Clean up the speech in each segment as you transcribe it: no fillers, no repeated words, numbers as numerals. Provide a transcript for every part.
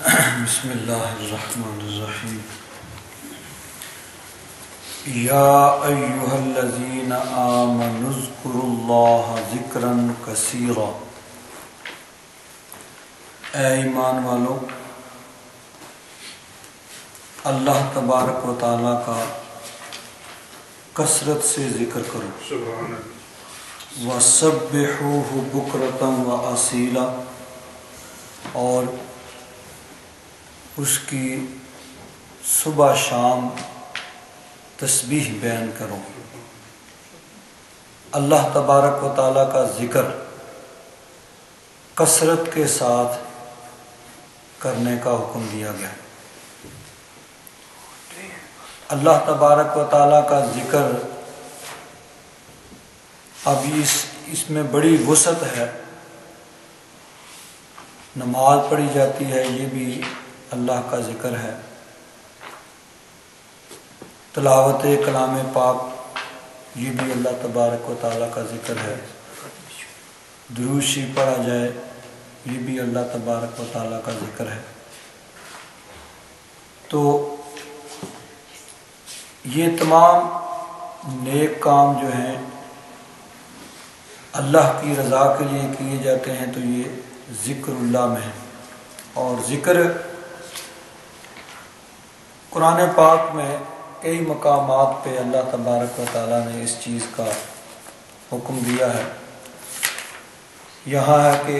بسم اللہ الرحمن الرحیم یا ایہا الذین آمنوا اذکروا اللہ ذکرا کثیرا، اے ایمان والو اللہ تبارک و تعالیٰ کا کثرت سے ذکر کرو، وَسَبِّحُوهُ بُكْرَةً وَأَصِيلًا، اور اس کی صبح شام تسبیح بیان کرو۔ اللہ تبارک و تعالیٰ کا ذکر کثرت کے ساتھ کرنے کا حکم دیا گیا۔ اللہ تبارک و تعالیٰ کا ذکر اب اس میں بڑی وسعت ہے۔ نماز پڑھی جاتی ہے، یہ بھی اللہ کا ذکر ہے، تلاوت کلام پاک یہ بھی اللہ تبارک و تعالیٰ کا ذکر ہے، درود شریف پڑھا جائے یہ بھی اللہ تبارک و تعالیٰ کا ذکر ہے۔ تو یہ تمام نیک کام جو ہیں اللہ کی رضا کے لیے کیے جاتے ہیں، تو یہ ذکر اللہ میں ہے۔ اور ذکر قرآن پاک میں کئی مقامات پہ اللہ تبارک و تعالیٰ نے اس چیز کا حکم دیا ہے۔ یہاں ہے کہ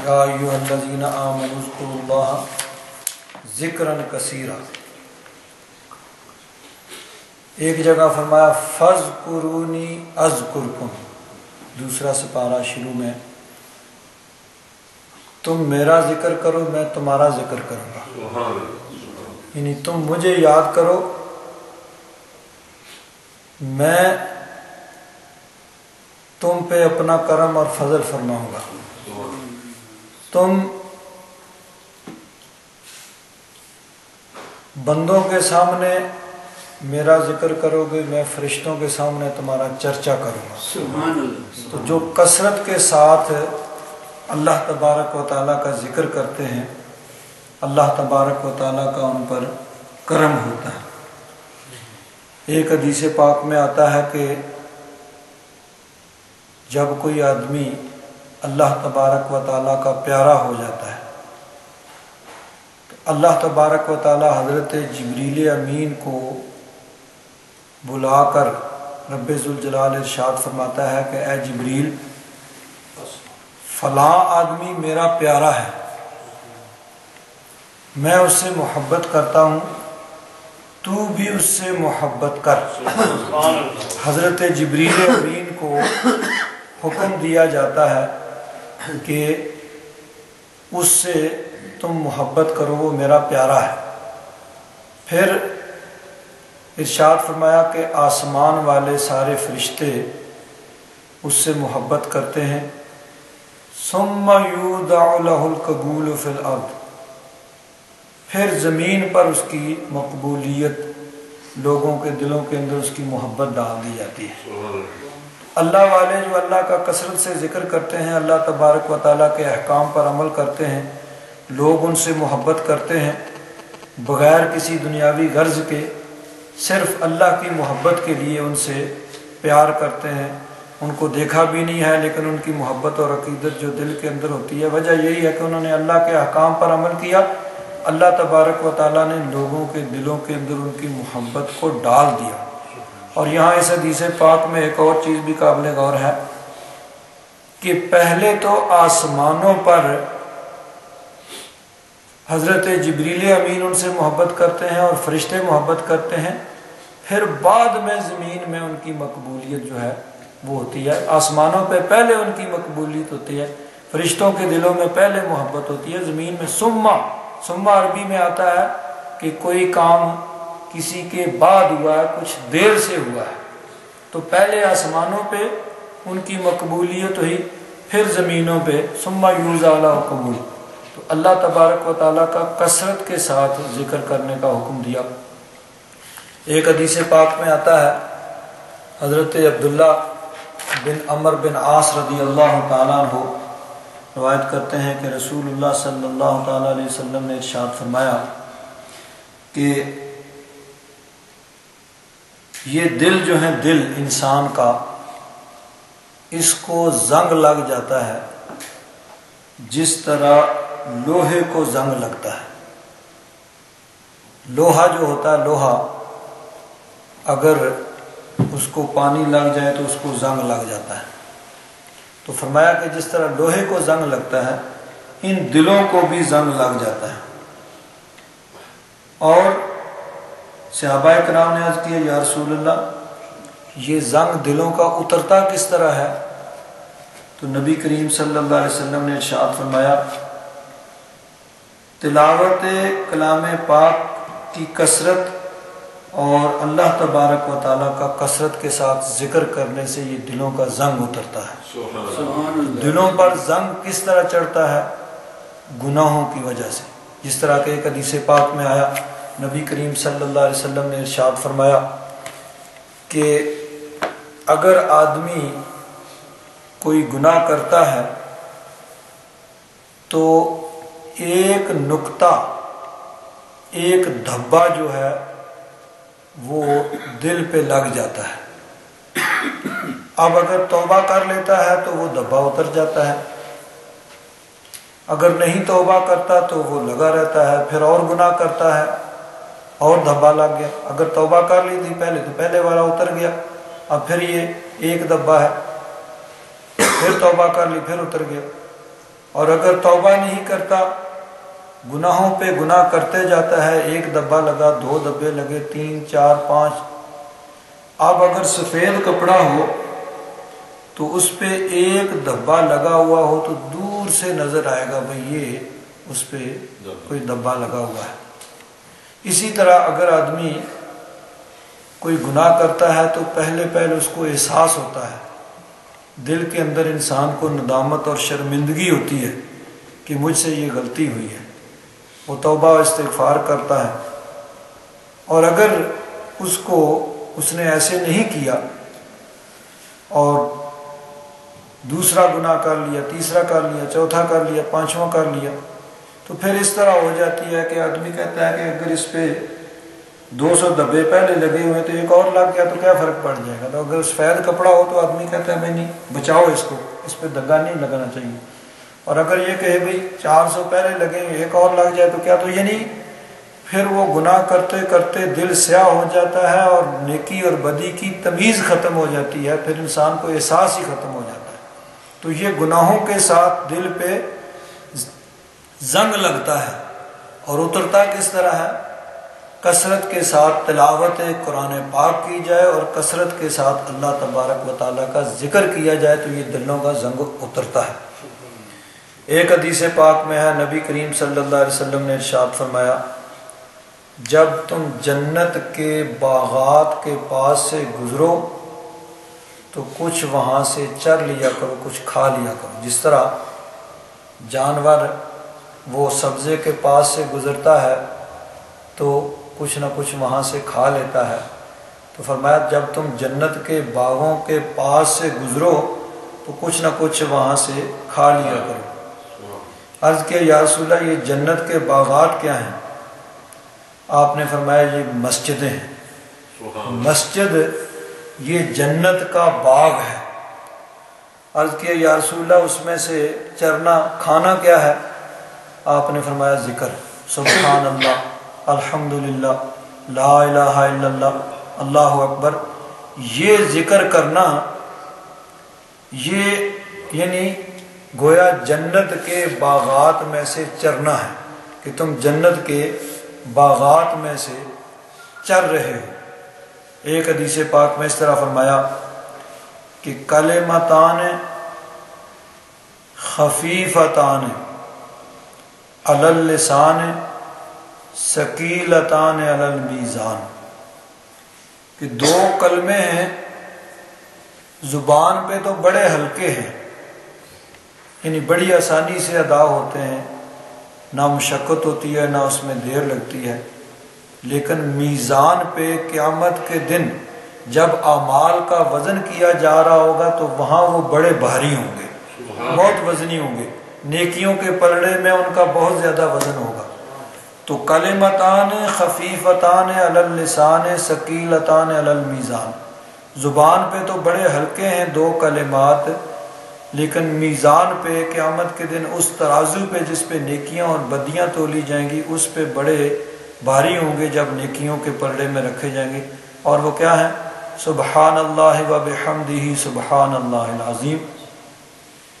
یا ایھا الذین آمنوا اذکروا اللہ ذکرا کثیرا، ایک جگہ فرمایا فاذکرونی اذکرکم، دوسرا سپارہ شروع میں تم میرا ذکر کرو میں تمہارا ذکر کروں گا، یعنی تم مجھے یاد کرو میں تم پہ اپنا کرم اور فضل فرماؤں گا۔ تم بندوں کے سامنے میرا ذکر کرو گے، میں فرشتوں کے سامنے تمہارا چرچا کروں گا۔ تو جو کثرت کے ساتھ اللہ تبارک و تعالیٰ کا ذکر کرتے ہیں، اللہ تبارک و تعالیٰ کا ان پر کرم ہوتا ہے۔ ایک حدیث پاک میں آتا ہے کہ جب کوئی آدمی اللہ تبارک و تعالیٰ کا پیارا ہو جاتا ہے تو اللہ تبارک و تعالیٰ حضرت جبریل امین کو بلا کر رب ذوالجلال ارشاد فرماتا ہے کہ اے جبریل، فلاں آدمی میرا پیارا ہے، میں اس سے محبت کرتا ہوں، تو بھی اس سے محبت کر۔ حضرت جبریل امین کو حکم دیا جاتا ہے کہ اس سے تم محبت کرو، وہ میرا پیارا ہے۔ پھر ارشاد فرمایا کہ آسمان والے سارے فرشتے اس سے محبت کرتے ہیں۔ ثم یودع لہ القبول فی الارض، پھر زمین پر اس کی مقبولیت، لوگوں کے دلوں کے اندر اس کی محبت ڈال دی جاتی ہے۔ اللہ والے جو اللہ کا کثرت سے ذکر کرتے ہیں، اللہ تبارک و تعالیٰ کے احکام پر عمل کرتے ہیں، لوگ ان سے محبت کرتے ہیں بغیر کسی دنیاوی غرض کے، صرف اللہ کی محبت کے لیے ان سے پیار کرتے ہیں۔ ان کو دیکھا بھی نہیں ہے لیکن ان کی محبت اور عقیدت جو دل کے اندر ہوتی ہے، وجہ یہی ہے کہ انہوں نے اللہ کے احکام پر عمل کیا، اللہ تبارک و تعالیٰ نے لوگوں کے دلوں کے اندر ان کی محبت کو ڈال دیا۔ اور یہاں اس حدیث پاک میں ایک اور چیز بھی قابل غور ہے کہ پہلے تو آسمانوں پر حضرت جبریل امین ان سے محبت کرتے ہیں اور فرشتے محبت کرتے ہیں، پھر بعد میں زمین میں ان کی مقبولیت جو ہے وہ ہوتی ہے۔ آسمانوں پہ پہلے ان کی مقبولیت ہوتی ہے، فرشتوں کے دلوں میں پہلے محبت ہوتی ہے، زمین میں ثم عربی میں آتا ہے کہ کوئی کام کسی کے بعد ہوا ہے، کچھ دیر سے ہوا ہے، تو پہلے آسمانوں پہ ان کی مقبولیت ہوئی، پھر زمینوں پہ ثم یوضع لہ القبول۔ تو اللہ تبارک و تعالیٰ کا کثرت کے ساتھ ذکر کرنے کا حکم دیا۔ ایک حدیث پاک میں آتا ہے حضرت عبداللہ بن عمر بن عاص رضی اللہ تعالیٰ عنہ روایت کرتے ہیں کہ رسول اللہ صلی اللہ تعالیٰ علیہ وسلم نے ارشاد فرمایا کہ یہ دل جو ہے، دل انسان کا، اس کو زنگ لگ جاتا ہے جس طرح لوہے کو زنگ لگتا ہے۔ لوہا جو ہوتا ہے، لوہا اگر اس کو پانی لگ جائے تو اس کو زنگ لگ جاتا ہے۔ تو فرمایا کہ جس طرح لوہے کو زنگ لگتا ہے، ان دلوں کو بھی زنگ لگ جاتا ہے۔ اور صحابہ کرام نے عرض کیا، یا رسول اللہ یہ زنگ دلوں کا اترتا کس طرح ہے؟ تو نبی کریم صلی اللہ علیہ وسلم نے ارشاد فرمایا، تلاوت کلام پاک کی کثرت اور اللہ تبارک و تعالیٰ کا کثرت کے ساتھ ذکر کرنے سے یہ دلوں کا زنگ اترتا ہے۔ دلوں پر زنگ کس طرح چڑھتا ہے؟ گناہوں کی وجہ سے۔ جس طرح کہ ایک حدیث پاک میں آیا، نبی کریم صلی اللہ علیہ وسلم نے ارشاد فرمایا کہ اگر آدمی کوئی گناہ کرتا ہے تو ایک نقطہ، ایک دھبا جو ہے وہ دل پہ لگ جاتا ہے۔ اب اگر توبہ کر لیتا ہے تو وہ دھبا اتر جاتا ہے، اگر نہیں توبہ کرتا تو وہ لگا رہتا ہے، پھر اور گناہ کرتا ہے اور دھبا لگ گیا۔ اگر توبہ کر لی تھی پہلے تو پہلے والا اتر گیا، اب پھر یہ ایک دھبا ہے، پھر توبہ کر لی پھر اتر گیا۔ اور اگر توبہ نہیں کرتا، گناہوں پہ گناہ کرتے جاتا ہے، ایک دھبا لگا، دو دھبے لگے، 3 4 5، اب اگر سفید کپڑا ہو تو اس پہ ایک دھبا لگا ہوا ہو تو دور سے نظر آئے گا بھئی یہ اس پہ کوئی دھبا لگا ہوا ہے۔ اسی طرح اگر آدمی کوئی گناہ کرتا ہے تو پہلے اس کو احساس ہوتا ہے، دل کے اندر انسان کو ندامت اور شرمندگی ہوتی ہے کہ مجھ سے یہ غلطی ہوئی ہے، وہ توبہ و استغفار کرتا ہے۔ اور اگر اس نے ایسے نہیں کیا اور دوسرا گناہ کر لیا، تیسرا کر لیا، چوتھا کر لیا، پانچواں کر لیا، تو پھر اس طرح ہو جاتی ہے کہ آدمی کہتا ہے کہ اگر اس پہ 200 دھبے پہلے لگے ہوئے تو ایک اور لگ گیا تو کیا فرق پڑ جائے گا۔ تو اگر سفید کپڑا ہو تو آدمی کہتا ہے میں نہیں، بچاؤ اس کو، اس پہ دھگا نہیں لگانا چاہیے۔ اور اگر یہ کہے بھئی 400 پہلے لگے ہوئے ایک اور لگ جائے تو کیا، تو یہ نہیں، پھر وہ گناہ کرتے کرتے دل سیاہ ہو جاتا ہے اور نیکی اور بدی کی تمیز ختم ہو جاتی ہے، پھر انسان کو احساس ہی ختم ہو جاتا ہے۔ تو یہ گناہوں کے ساتھ دل پہ زنگ لگتا ہے، اور اترتا کس طرح ہے؟ کثرت کے ساتھ تلاوت قرآن پاک کی جائے اور کثرت کے ساتھ اللہ تبارک و تعالیٰ کا ذکر کیا جائے تو یہ دلوں کا زنگ اترتا ہے۔ ایک حدیث پاک میں ہے، نبی کریم صلی اللہ علیہ وسلم نے ارشاد فرمایا، جب تم جنت کے باغات کے پاس سے گزرو تو کچھ وہاں سے چر لیا کرو، کچھ کھا لیا کرو۔ جس طرح جانور وہ سبزے کے پاس سے گزرتا ہے تو کچھ نہ کچھ وہاں سے کھا لیتا ہے، تو فرمایا جب تم جنت کے باغوں کے پاس سے گزرو تو کچھ نہ کچھ وہاں سے کھا لیا کرو۔ عرض کیا یا رسول اللہ یہ جنت کے باغات کیا ہیں؟ آپ نے فرمایا یہ مسجدیں ہیں، مسجد یہ جنت کا باغ ہے۔ عرض کیا یا رسول اللہ اس میں سے چرنا کھانا کیا ہے؟ آپ نے فرمایا ذکر، سبحان اللہ، الحمدللہ، لا الہ الا اللہ، اللہ اکبر۔ یہ ذکر کرنا، یہ یعنی گویا جنت کے باغات میں سے چرنا ہے کہ تم جنت کے باغات میں سے چر رہے ہو۔ ایک حدیث پاک میں اس طرح فرمایا کہ کلمتان خفیفتان علی اللسان ثقیلتان علی المیزان، کہ 2 کلمے ہیں زبان پہ تو بڑے ہلکے ہیں، یعنی بڑی آسانی سے ادا ہوتے ہیں، نہ مشقت ہوتی ہے نہ اس میں دیر لگتی ہے، لیکن میزان پہ قیامت کے دن جب اعمال کا وزن کیا جا رہا ہوگا تو وہاں وہ بڑے بھاری ہوں گے، بہت وزنی ہوں گے۔ نیکیوں کے پلڑے میں ان کا بہت زیادہ وزن ہوگا۔ تو کلمتان خفیفتان علی اللسان ثقیلتان علی المیزان، زبان پہ تو بڑے ہلکے ہیں دو کلمات، لیکن میزان پہ قیامت کے دن اس ترازو پہ جس پہ نیکیاں اور بدیاں تولی جائیں گی اس پہ بڑے بھاری ہوں گے جب نیکیوں کے پلڑے میں رکھے جائیں گے۔ اور وہ کیا ہیں؟ سبحان اللہ و بحمدہ سبحان اللہ العظیم،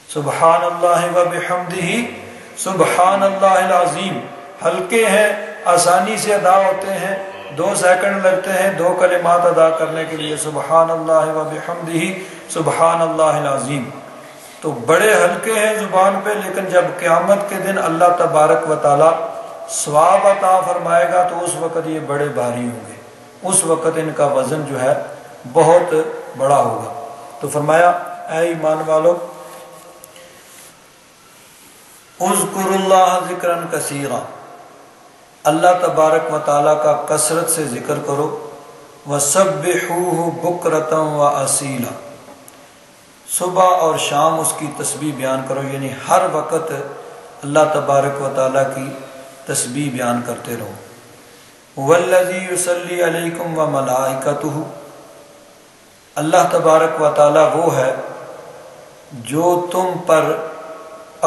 سبحان اللہ و بحمدہ سبحان اللہ العظیم۔ ہلکے ہیں، آسانی سے ادا ہوتے ہیں، 2 سیکنڈ لگتے ہیں 2 کلمات ادا کرنے کے لیے، سبحان اللہ و بحمدہ سبحان اللہ العظیم۔ تو بڑے ہلکے ہیں زبان پہ، لیکن جب قیامت کے دن اللہ تبارک و تعالی ثواب عطا فرمائے گا تو اس وقت یہ بڑے بھاری ہوں گے، اس وقت ان کا وزن جو ہے بہت بڑا ہوگا۔ تو فرمایا اے ایمان والو، اذکروا اللہ ذکرا کثیرا، اللہ تبارک و تعالیٰ کا کثرت سے ذکر کرو، وسبحوہ بکرۃ و اصیلا، صبح اور شام اس کی تسبیح بیان کرو، یعنی ہر وقت اللہ تبارک و تعالیٰ کی تسبیح بیان کرتے رہو۔ والذی یصلی علیکم وملائکتہ، اللہ تبارک و تعالیٰ وہ ہے جو تم پر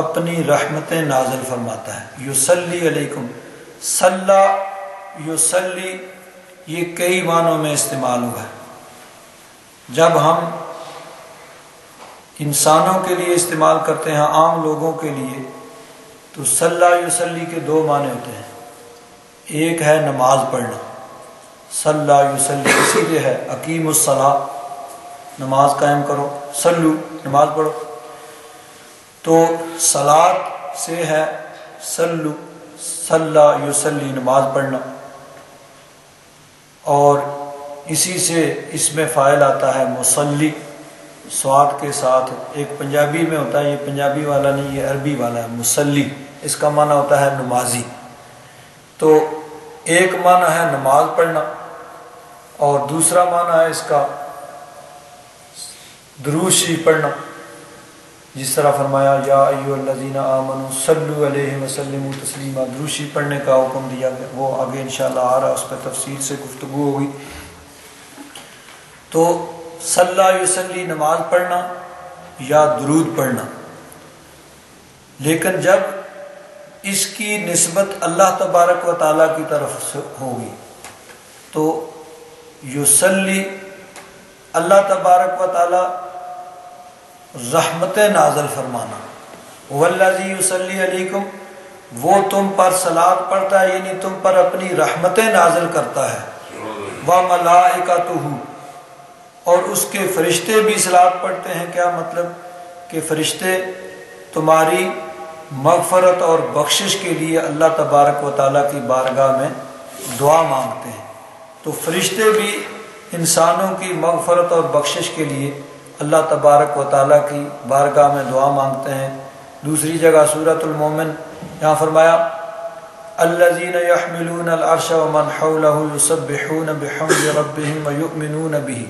اپنی رحمتیں نازل فرماتا ہے۔ یصلی علیکم، صلی یصلی یہ کئی معنوں میں استعمال ہوا ہے۔ جب ہم انسانوں کے لیے استعمال کرتے ہیں، عام لوگوں کے لیے، تو صلی یصلی کے 2 معنی ہوتے ہیں۔ ایک ہے نماز پڑھنا، صلی یصلی اسی لیے ہے اقیم الصلاۃ، نماز قائم کرو، صلو نماز پڑھو، تو صلاۃ سے ہے صلو، صلی یصلی نماز پڑھنا، اور اسی سے اس میں فاعل آتا ہے مصلی، سواد کے ساتھ۔ ایک پنجابی میں ہوتا ہے، یہ پنجابی والا نہیں، یہ عربی والا ہے، مصلی، اس کا معنی ہوتا ہے نمازی۔ تو ایک معنی ہے نماز پڑھنا، اور دوسرا معنی ہے اس کا درود شریف پڑھنا، جس طرح فرمایا یا ایھا الذین آمنوا صلوا علیہ وسلموا تسلیما، درود شریف پڑھنے کا حکم دیا گیا، وہ آگے انشاءاللہ آ رہا، اس پہ تفصیل سے گفتگو ہوگی۔ تو صلی یصلی نماز پڑھنا یا درود پڑھنا، لیکن جب اس کی نسبت اللہ تبارک و تعالیٰ کی طرف سے ہوگی تو یصلی، اللہ تبارک و تعالیٰ رحمت نازل فرمانا، والذی یصلی علیکم، وہ تم پر صلاۃ پڑھتا ہے، یعنی تم پر اپنی رحمتیں نازل کرتا ہے، وملائکتہ، اور اس کے فرشتے بھی صلاۃ پڑھتے ہیں۔ کیا مطلب؟ کہ فرشتے تمہاری مغفرت اور بخشش کے لیے اللہ تبارک و تعالیٰ کی بارگاہ میں دعا مانگتے ہیں۔ تو فرشتے بھی انسانوں کی مغفرت اور بخشش کے لیے اللہ تبارک و تعالیٰ کی بارگاہ میں دعا مانگتے ہیں۔ دوسری جگہ سورۃ المومن یہاں فرمایا الذین یحملون العرش ومن حولہ یسبحون بحمد ربہم ویؤمنون بہ،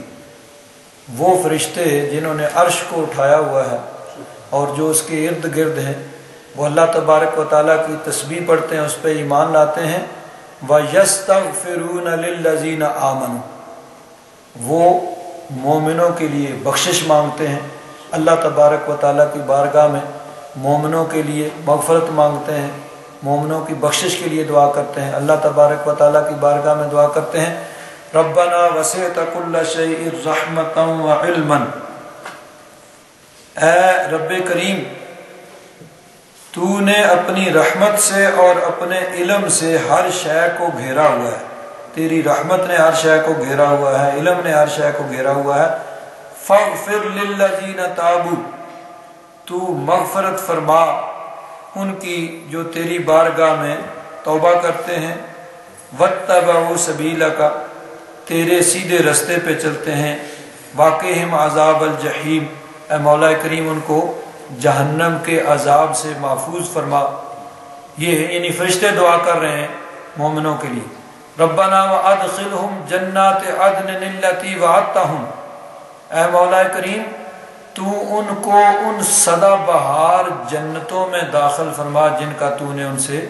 وہ فرشتے جنہوں نے عرش کو اٹھایا ہوا ہے اور جو اس کے ارد گرد ہیں، وہ اللہ تبارک و تعالیٰ کی تسبیح پڑھتے ہیں، اس پہ ایمان لاتے ہیں۔ وَيَسْتَغْفِرُونَ لِلَّذِينَ آمَنُوا، وہ مومنوں کے لیے بخشش مانگتے ہیں، اللہ تبارک و تعالیٰ کی بارگاہ میں مومنوں کے لیے مغفرت مانگتے ہیں، مومنوں کی بخشش کے لیے دعا کرتے ہیں، اللہ تبارک و تعالیٰ کی بارگاہ میں دعا کرتے ہیں۔ ربنا وسعت كل شيء رحمتا وعلما، اے رب کریم تو نے اپنی رحمت سے اور اپنے علم سے ہر شے کو گھیرا ہوا ہے، تیری رحمت نے ہر شے کو گھیرا ہوا ہے، علم نے ہر شے کو گھیرا ہوا ہے۔ فاغفر للذین تابوا، تو مغفرت فرما ان کی جو تیری بارگاہ میں توبہ کرتے ہیں، واتبعوا سبیلک، تیرے سیدھے رستے پہ چلتے ہیں، واقعہم عذاب الجحیم، اے مولا کریم ان کو جہنم کے عذاب سے محفوظ فرما۔ یہ یعنی فرشتے دعا کر رہے ہیں مومنوں کے لیے۔ ربنا وادخلہم جنات عدن التی وعدتہم، اے مولا کریم تو ان کو ان سدا بہار جنتوں میں داخل فرما جن کا تو نے ان سے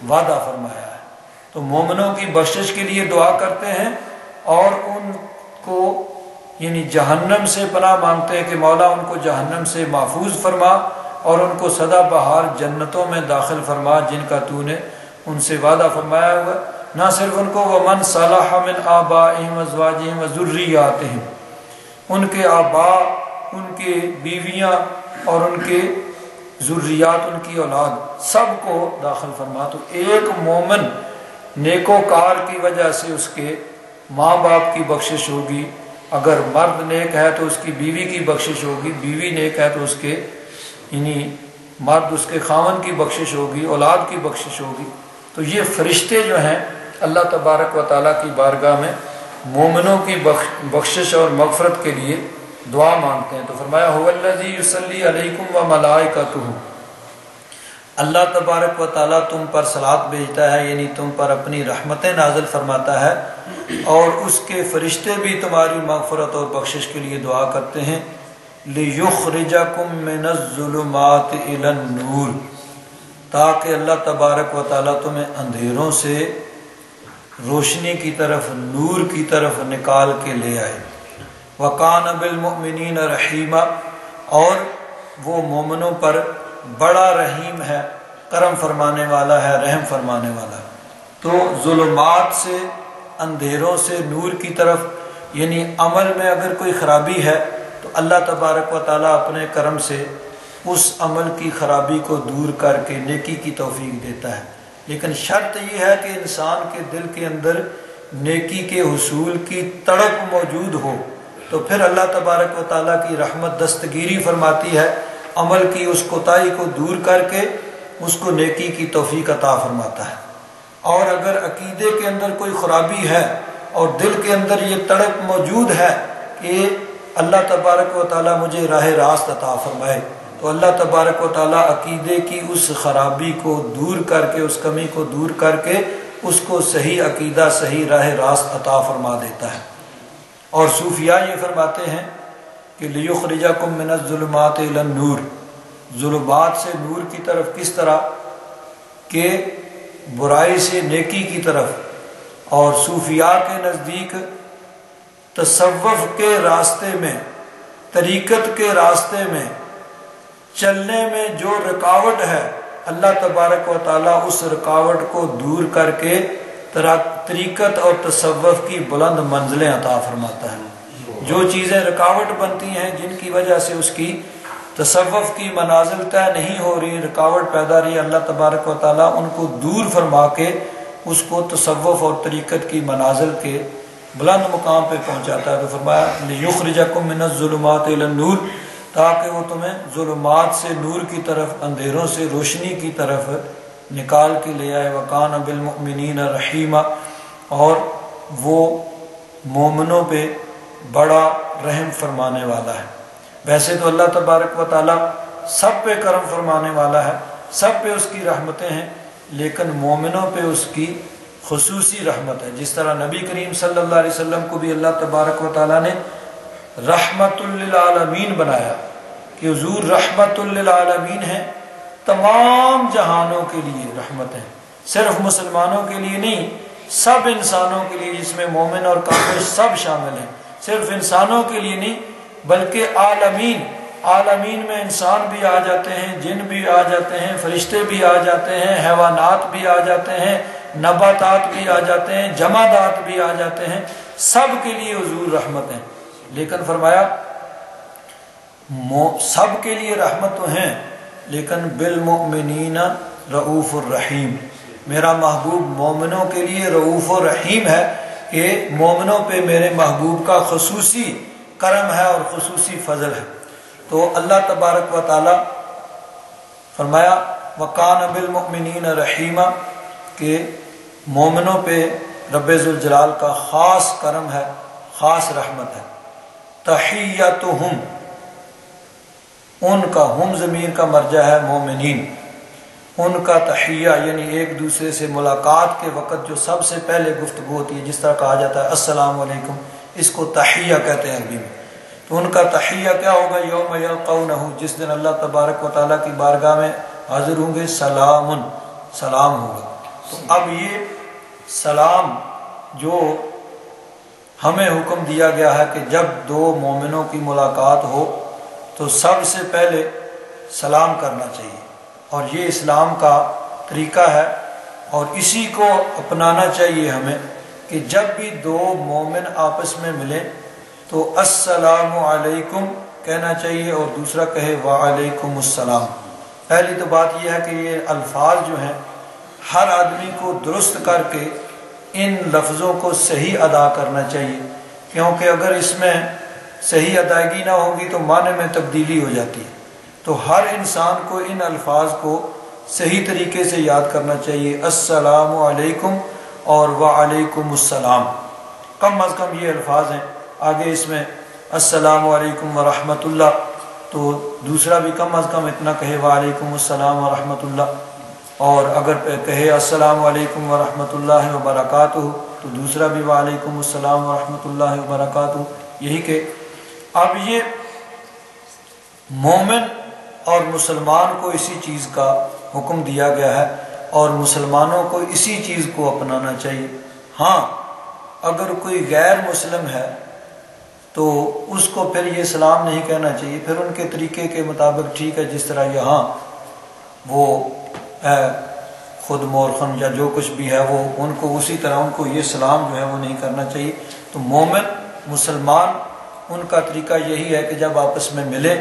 وعدہ فرمایا ہے۔ تو مومنوں کی بخشش کے لیے دعا کرتے ہیں اور ان کو یعنی جہنم سے پناہ مانگتے ہیں کہ مولا ان کو جہنم سے محفوظ فرما اور ان کو سدا بہار جنتوں میں داخل فرما جن کا تو نے ان سے وعدہ فرمایا ہوا۔ نہ صرف ان کو ومن صلح من آبائہم ازواجہم وذریاتہم، ان کے آباء، ان کے بیویاں اور ان کے ذریات، ان کی اولاد سب کو داخل فرما۔ تو ایک مومن نیکوکار کی وجہ سے اس کے ماں باپ کی بخشش ہوگی، اگر مرد نیک ہے تو اس کی بیوی کی بخشش ہوگی، بیوی نیک ہے تو اس کے یعنی مرد اس کے خاوند کی بخشش ہوگی، اولاد کی بخشش ہوگی۔ تو یہ فرشتے جو ہیں اللہ تبارک و تعالیٰ کی بارگاہ میں مومنوں کی بخشش اور مغفرت کے لیے دعا مانگتے ہیں۔ تو فرمایا هو الذی یصلی علیکم وملائکتہ، اللہ تبارک و تعالیٰ تم پر صلوات بھیجتا ہے، یعنی تم پر اپنی رحمتیں نازل فرماتا ہے، اور اس کے فرشتے بھی تمہاری مغفرت اور بخشش کے لیے دعا کرتے ہیں۔ لِيُخْرِجَكُم مِّنَ الظُّلُمَاتِ إِلَى النُّورِ، تاکہ اللہ تبارک و تعالیٰ تمہیں اندھیروں سے روشنی کی طرف، نور کی طرف نکال کے لے آئے۔ وَكَانَ بِالْمُؤْمِنِينَ رَحِيمًا، اور وہ مومنوں پر بڑا رحیم ہے، کرم فرمانے والا ہے، رحم فرمانے والا ہے۔ تو ظلمات سے، اندھیروں سے نور کی طرف، یعنی عمل میں اگر کوئی خرابی ہے تو اللہ تبارک و تعالیٰ اپنے کرم سے اس عمل کی خرابی کو دور کر کے نیکی کی توفیق دیتا ہے۔ لیکن شرط یہ ہے کہ انسان کے دل کے اندر نیکی کے حصول کی تڑپ موجود ہو، تو پھر اللہ تبارک و تعالیٰ کی رحمت دستگیری فرماتی ہے، عمل کی اس کوتاہی کو دور کر کے اس کو نیکی کی توفیق عطا فرماتا ہے۔ اور اگر عقیدے کے اندر کوئی خرابی ہے اور دل کے اندر یہ تڑپ موجود ہے کہ اللہ تبارک و تعالیٰ مجھے راہ راست عطا فرمائے، تو اللہ تبارک و تعالیٰ عقیدے کی اس خرابی کو دور کر کے، اس کمی کو دور کر کے اس کو صحیح عقیدہ، صحیح راہ راست عطا فرما دیتا ہے۔ اور صوفیاء یہ فرماتے ہیں کہ لِيُخْرِجَكُم مِّنَ الظُّلُمَاتِ إِلَى النُّورِ، ظلمات سے نور کی طرف کس طرح کہ برائی سے نیکی کی طرف۔ اور صوفیاء کے نزدیک تصوف کے راستے میں، طریقت کے راستے میں چلنے میں جو رکاوٹ ہے، اللہ تبارک و تعالیٰ اس رکاوٹ کو دور کر کے طریقت اور تصوف کی بلند منزلیں عطا فرماتا ہے۔ جو چیزیں رکاوٹ بنتی ہیں، جن کی وجہ سے اس کی تصوف کی منازل طے نہیں ہو رہی، رکاوٹ پیدا رہی، اللہ تبارک و تعالیٰ ان کو دور فرما کے اس کو تصوف اور طریقت کی منازل کے بلند مقام پہ پہنچاتا ہے۔ تو فرمایا لِيُخْرِجَكُم مِّنَ الظُّلُمَاتِ إِلَى النُّورِ، تاکہ وہ تمہیں ظلمات سے نور کی طرف، اندھیروں سے روشنی کی طرف نکال کے لے آئے۔ وَكَانَ بِالْمُؤْمِنِينَ رَحِيمًا، اور وہ مومنوں پہ بڑا رحم فرمانے والا ہے۔ ویسے تو اللہ تبارک و تعالیٰ سب پہ کرم فرمانے والا ہے، سب پہ اس کی رحمتیں ہیں، لیکن مومنوں پہ اس کی خصوصی رحمت ہے۔ جس طرح نبی کریم صلی اللہ علیہ وسلم کو بھی اللہ تبارک و تعالیٰ نے رحمت للعالمین بنایا کہ حضور رحمت للعالمین ہیں، تمام جہانوں کے لیے رحمت ہے، صرف مسلمانوں کے لیے نہیں، سب انسانوں کے لیے، جس میں مومن اور کافر سب شامل ہیں، صرف انسانوں کے لیے نہیں بلکہ عالمین، عالمین میں انسان بھی آ جاتے ہیں، جن بھی آ جاتے ہیں، فرشتے بھی آ جاتے ہیں، حیوانات بھی آ جاتے ہیں، نباتات بھی آ جاتے ہیں، جمادات بھی آ جاتے ہیں، سب کے لیے حضور رحمت ہیں۔ لیکن فرمایا سب کے لیے رحمت تو ہیں، لیکن بالمؤمنین رؤوف الرحیم، میرا محبوب مومنوں کے لیے رؤوف الرحیم ہے کہ مومنوں پہ میرے محبوب کا خصوصی کرم ہے اور خصوصی فضل ہے۔ تو اللہ تبارک و تعالی فرمایا وَكَانَ بِالْمُؤْمِنِينَ رَحِيمًا، کہ مومنوں پہ رب ذوالجلال کا خاص کرم ہے، خاص رحمت ہے۔ تحیتہم، ان کا، ہم ضمیر کا مرجع ہے مومنین، ان کا تحیہ یعنی ایک دوسرے سے ملاقات کے وقت جو سب سے پہلے گفتگو ہوتی ہے، جس طرح کہا جاتا ہے السلام علیکم، اس کو تحیہ کہتے ہیں عربی میں۔ تو ان کا تحیہ کیا ہوگا؟ یوم یلقونہ، جس دن اللہ تبارک و تعالیٰ کی بارگاہ میں حاضر ہوں گے، سلام، سلام ہوگا۔ تو اب یہ سلام جو ہمیں حکم دیا گیا ہے کہ جب دو مومنوں کی ملاقات ہو تو سب سے پہلے سلام کرنا چاہیے، اور یہ اسلام کا طریقہ ہے، اور اسی کو اپنانا چاہیے ہمیں کہ جب بھی دو مومن آپس میں ملیں تو السلام علیکم کہنا چاہیے، اور دوسرا کہے وعلیکم السلام۔ پہلی تو بات یہ ہے کہ یہ الفاظ جو ہیں ہر آدمی کو درست کر کے ان لفظوں کو صحیح ادا کرنا چاہیے، کیونکہ اگر اس میں صحیح ادائیگی نہ ہوگی تو معنی میں تبدیلی ہو جاتی ہے۔ تو ہر انسان کو ان الفاظ کو صحیح طریقے سے یاد کرنا چاہیے، السلام علیکم اور وعلیکم السلام، کم از کم یہ الفاظ ہیں۔ آگے اس میں السلام علیکم ورحمۃ اللہ، تو دوسرا بھی کم از کم اتنا کہے وعلیکم السلام ورحمۃ اللہ، اور اگر کہے السلام علیکم ورحمۃ اللہ وبرکاتہ تو دوسرا بھی وعلیکم السلام ورحمۃ اللہ وبرکاتہ۔ یہی کہ اب یہ مومن اور مسلمان کو اسی چیز کا حکم دیا گیا ہے، اور مسلمانوں کو اسی چیز کو اپنانا چاہیے۔ ہاں اگر کوئی غیر مسلم ہے تو اس کو پھر یہ سلام نہیں کہنا چاہیے، پھر ان کے طریقے کے مطابق ٹھیک ہے، جس طرح یہاں وہ خود مورخن یا جو کچھ بھی ہے وہ ان کو اسی طرح ان کو یہ سلام جو ہے وہ نہیں کرنا چاہیے۔ تو مومن مسلمان ان کا طریقہ یہی ہے کہ جب آپس میں ملے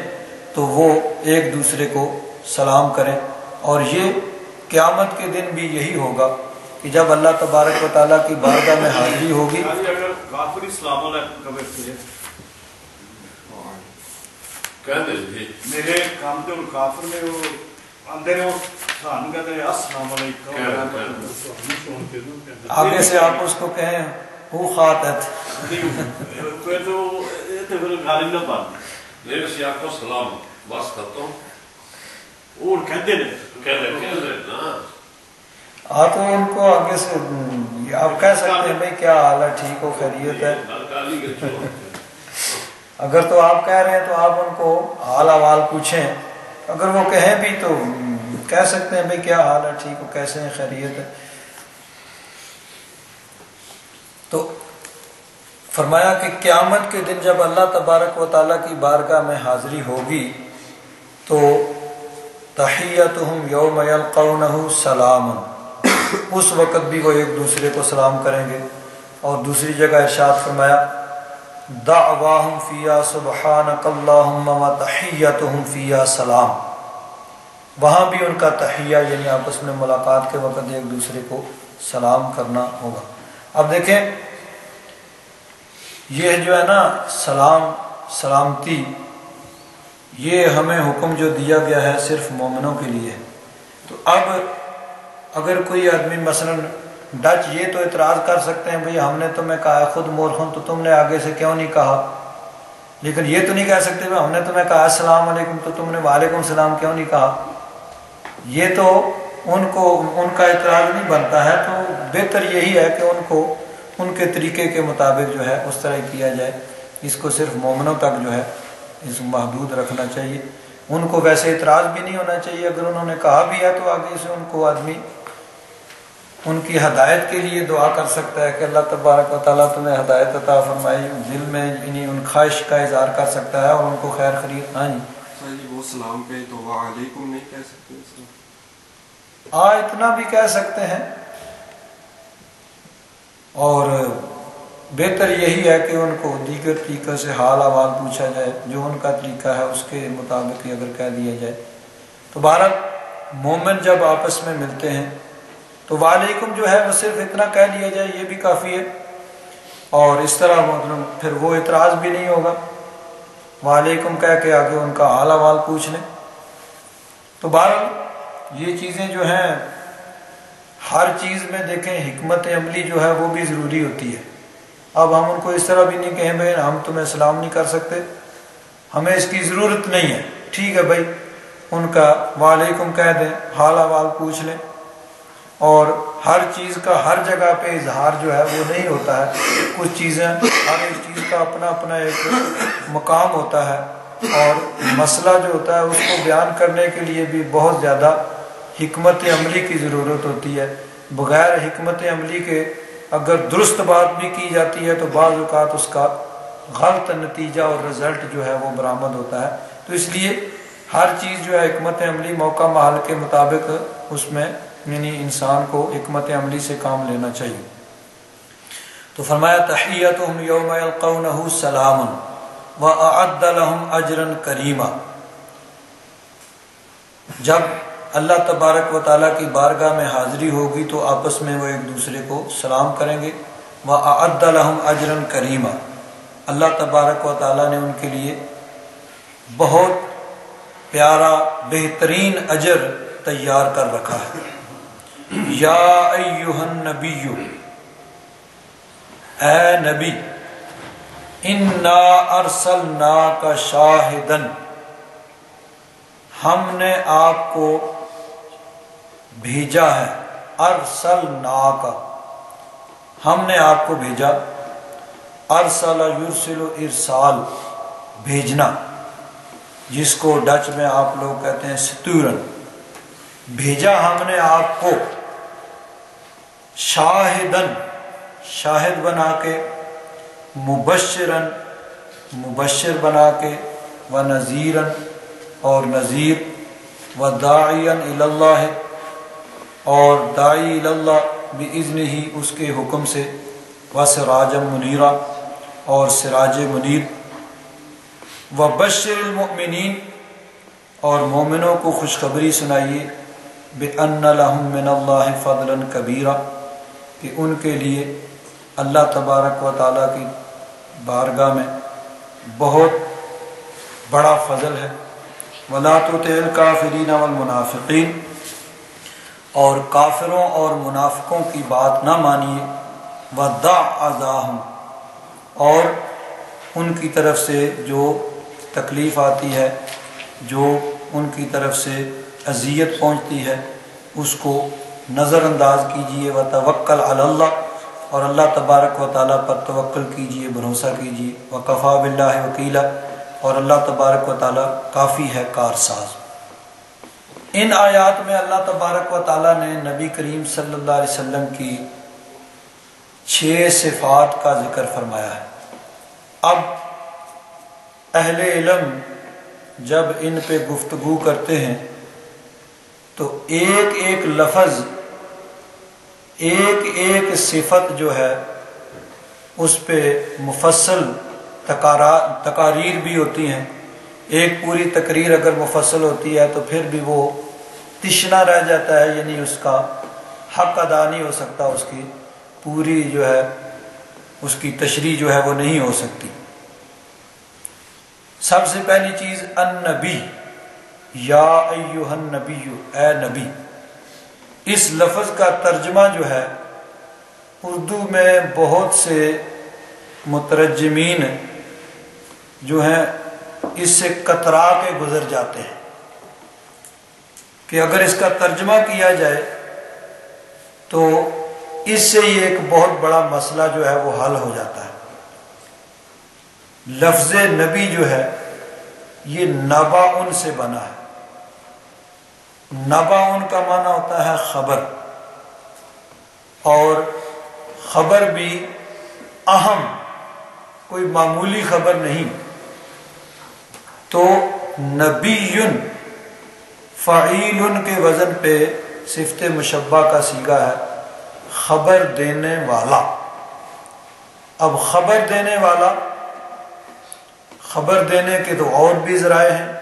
تو وہ ایک دوسرے کو سلام کریں، اور یہ قیامت کے دن بھی یہی ہوگا کہ جب اللہ تبارک و تعالیٰ کی بارگاہ میں حاضری ہوگی۔ اگر کافر السلام علیکم میرے کام تو کافر میں وہ اندر السلام علیکم، آگے سے آپ اس کو کہیں ہو خاطت پھر گالی نہ بات میرے سے آپ کو سلام بس ختم اور کہتے ہاں تو ان کو آگے سے آپ کہہ سکتے ہیں بھائی کیا حال ہے، ٹھیک ہو، خیریت ہے۔ اگر تو آپ کہہ رہے ہیں تو آپ ان کو حال احوال پوچھیں، اگر وہ کہیں بھی تو کہہ سکتے ہیں بھائی کیا حال ہے، ٹھیک ہو، کیسے ہیں، خیریت ہے۔ تو فرمایا کہ قیامت کے دن جب اللہ تبارک و تعالیٰ کی بارگاہ میں حاضری ہوگی تو تحیتہم یوم یلقونہ سلام، اس وقت بھی وہ ایک دوسرے کو سلام کریں گے۔ اور دوسری جگہ ارشاد فرمایا دعواہم فیہا سبحانک اللہم وتحیتہم فیہا سلام، وہاں بھی ان کا تحیہ یعنی آپس میں ملاقات کے وقت ایک دوسرے کو سلام کرنا ہوگا۔ اب دیکھیں یہ جو ہے نا سلام، سلامتی، یہ ہمیں حکم جو دیا گیا ہے صرف مومنوں کے لیے ہے۔ تو اب اگر کوئی آدمی مثلا ڈچ یہ تو اعتراض کر سکتے ہیں بھئی ہم نے تمہیں کہا ہے خود مورخن، تو تم نے آگے سے کیوں نہیں کہا؟ لیکن یہ تو نہیں کہہ سکتے بھئی ہم نے تمہیں کہا السلام علیکم تو تم نے وعلیکم السلام کیوں نہیں کہا؟ یہ تو ان کو ان کا اعتراض نہیں بنتا ہے۔ تو بہتر یہی ہے کہ ان کو ان کے طریقے کے مطابق جو ہے اس طرح کیا جائے، اس کو صرف مومنوں تک جو ہے اس محدود رکھنا چاہیے۔ ان کو ویسے اعتراض بھی نہیں ہونا چاہیے، اگر انہوں نے کہا بھی ہے تو آگے سے ان کو آدمی ان کی ہدایت کے لیے دعا کر سکتا ہے کہ اللہ تبارک و تعالیٰ تمہیں ہدایت عطا فرمائے، دل میں یعنی ان خواہش کا اظہار کر سکتا ہے اور ان کو خیر خرید۔ ہاں جی وہ سلام پہ تو وعلیکم نہیں کہہ سکتے؟ ہاں اتنا بھی کہہ سکتے ہیں، اور بہتر یہی ہے کہ ان کو دیگر طریقے سے حال احوال پوچھا جائے، جو ان کا طریقہ ہے اس کے مطابق ہی اگر کہہ دیا جائے۔ تو بہرحال مومن جب آپس میں ملتے ہیں تو وعلیکم جو ہے وہ صرف اتنا کہہ لیا جائے یہ بھی کافی ہے، اور اس طرح مطلب پھر وہ اعتراض بھی نہیں ہوگا، وعلیکم کہہ کے آگے ان کا حال احوال پوچھ لیں۔ تو بہرحال یہ چیزیں جو ہیں ہر چیز میں دیکھیں حکمت عملی جو ہے وہ بھی ضروری ہوتی ہے۔ اب ہم ان کو اس طرح بھی نہیں کہیں بھائی ہم تمہیں سلام نہیں کر سکتے، ہمیں اس کی ضرورت نہیں ہے، ٹھیک ہے بھائی ان کا وعلیکم کہہ دیں، حال احوال پوچھ لیں، اور ہر چیز کا ہر جگہ پہ اظہار جو ہے وہ نہیں ہوتا ہے. کچھ چیزیں ہر ایک چیز کا اپنا اپنا ایک مقام ہوتا ہے، اور مسئلہ جو ہوتا ہے اس کو بیان کرنے کے لیے بھی بہت زیادہ حکمت عملی کی ضرورت ہوتی ہے. بغیر حکمت عملی کے اگر درست بات بھی کی جاتی ہے تو بعض اوقات اس کا غلط نتیجہ اور رزلٹ جو ہے وہ برآمد ہوتا ہے. تو اس لیے ہر چیز جو ہے حکمت عملی موقع محل کے مطابق اس میں یعنی انسان کو حکمت عملی سے کام لینا چاہیے. تو فرمایا تحیتہم یوم یلقونہ سلام وَأَعَدَّ لَهُمْ أَجْرًا كَرِيمًا. جب اللہ تبارک و تعالیٰ کی بارگاہ میں حاضری ہوگی تو آپس میں وہ ایک دوسرے کو سلام کریں گے. وَأَعَدَّ لَهُمْ أَجْرًا كَرِيمًا. اللہ تبارک و تعالیٰ نے ان کے لیے بہت پیارا بہترین اجر تیار کر رکھا ہے. یا ایہا النبی، اے نبی، انا ارسلناک شاہدا، ہم نے آپ کو بھیجا ہے. ارسلناک، ہم نے آپ کو بھیجا. ارسل یرسل ارسال، بھیجنا، جس کو ڈچ میں آپ لوگ کہتے ہیں ستورن. بھیجا ہم نے آپ کو شاہدن، شاہد بنا کے، مبشرن، مبشر بنا کے، ونذیرن، اور نذیر، وداعیاً الی اللہ، اور داعی الی اللہ باذنہ، اس کے حکم سے، وسراجا منیرا، اور سراج منیر. وبشر المؤمنین، اور مومنوں کو خوشخبری سنائیے، بأن لہم من اللہ فضلا کبیرا، کہ ان کے لیے اللہ تبارک و تعالیٰ کی بارگاہ میں بہت بڑا فضل ہے. وَلَا تُطِعِ الْكَافِرِينَ وَالْمُنَافِقِينَ، اور کافروں اور منافقوں کی بات نہ مانیے. وَدَعْ أَذَاهُمْ، اور ان کی طرف سے جو تکلیف آتی ہے، جو ان کی طرف سے اذیت پہنچتی ہے، اس کو نظر انداز کیجیے. وَتَوَكَّلْ عَلَى اللَّهِ، اور اللہ تبارک و تعالیٰ پر توکل کیجیے، بھروسہ کیجیے. وَكَفَى بِاللَّهِ وَكِيلًا، اور اللہ تبارک و تعالیٰ کافی ہے کارساز. ان آیات میں اللہ تبارک و تعالیٰ نے نبی کریم صلی اللہ علیہ وسلم کی 6 صفات کا ذکر فرمایا ہے. اب اہل علم جب ان پہ گفتگو کرتے ہیں تو ایک ایک لفظ، ایک ایک صفت جو ہے اس پہ مفصل تقاریر بھی ہوتی ہیں. ایک پوری تقریر اگر مفصل ہوتی ہے تو پھر بھی وہ تشنا رہ جاتا ہے، یعنی اس کا حق ادا نہیں ہو سکتا، اس کی پوری جو ہے اس کی تشریح جو ہے وہ نہیں ہو سکتی. سب سے پہلی چیز النبی، یا ایہا النبی، اے نبی. اس لفظ کا ترجمہ جو ہے اردو میں بہت سے مترجمین جو ہیں اس سے کترا کے گزر جاتے ہیں کہ اگر اس کا ترجمہ کیا جائے تو اس سے یہ ایک بہت بڑا مسئلہ جو ہے وہ حل ہو جاتا ہے. لفظ نبی جو ہے یہ نباؤن سے بنا ہے. نباؤن کا معنی ہوتا ہے خبر، اور خبر بھی اہم، کوئی معمولی خبر نہیں. تو نبیٌ فعیل کے وزن پہ صفت مشبہ کا صیغہ ہے، خبر دینے والا. اب خبر دینے والا، خبر دینے کے تو اور بھی ذرائع ہیں.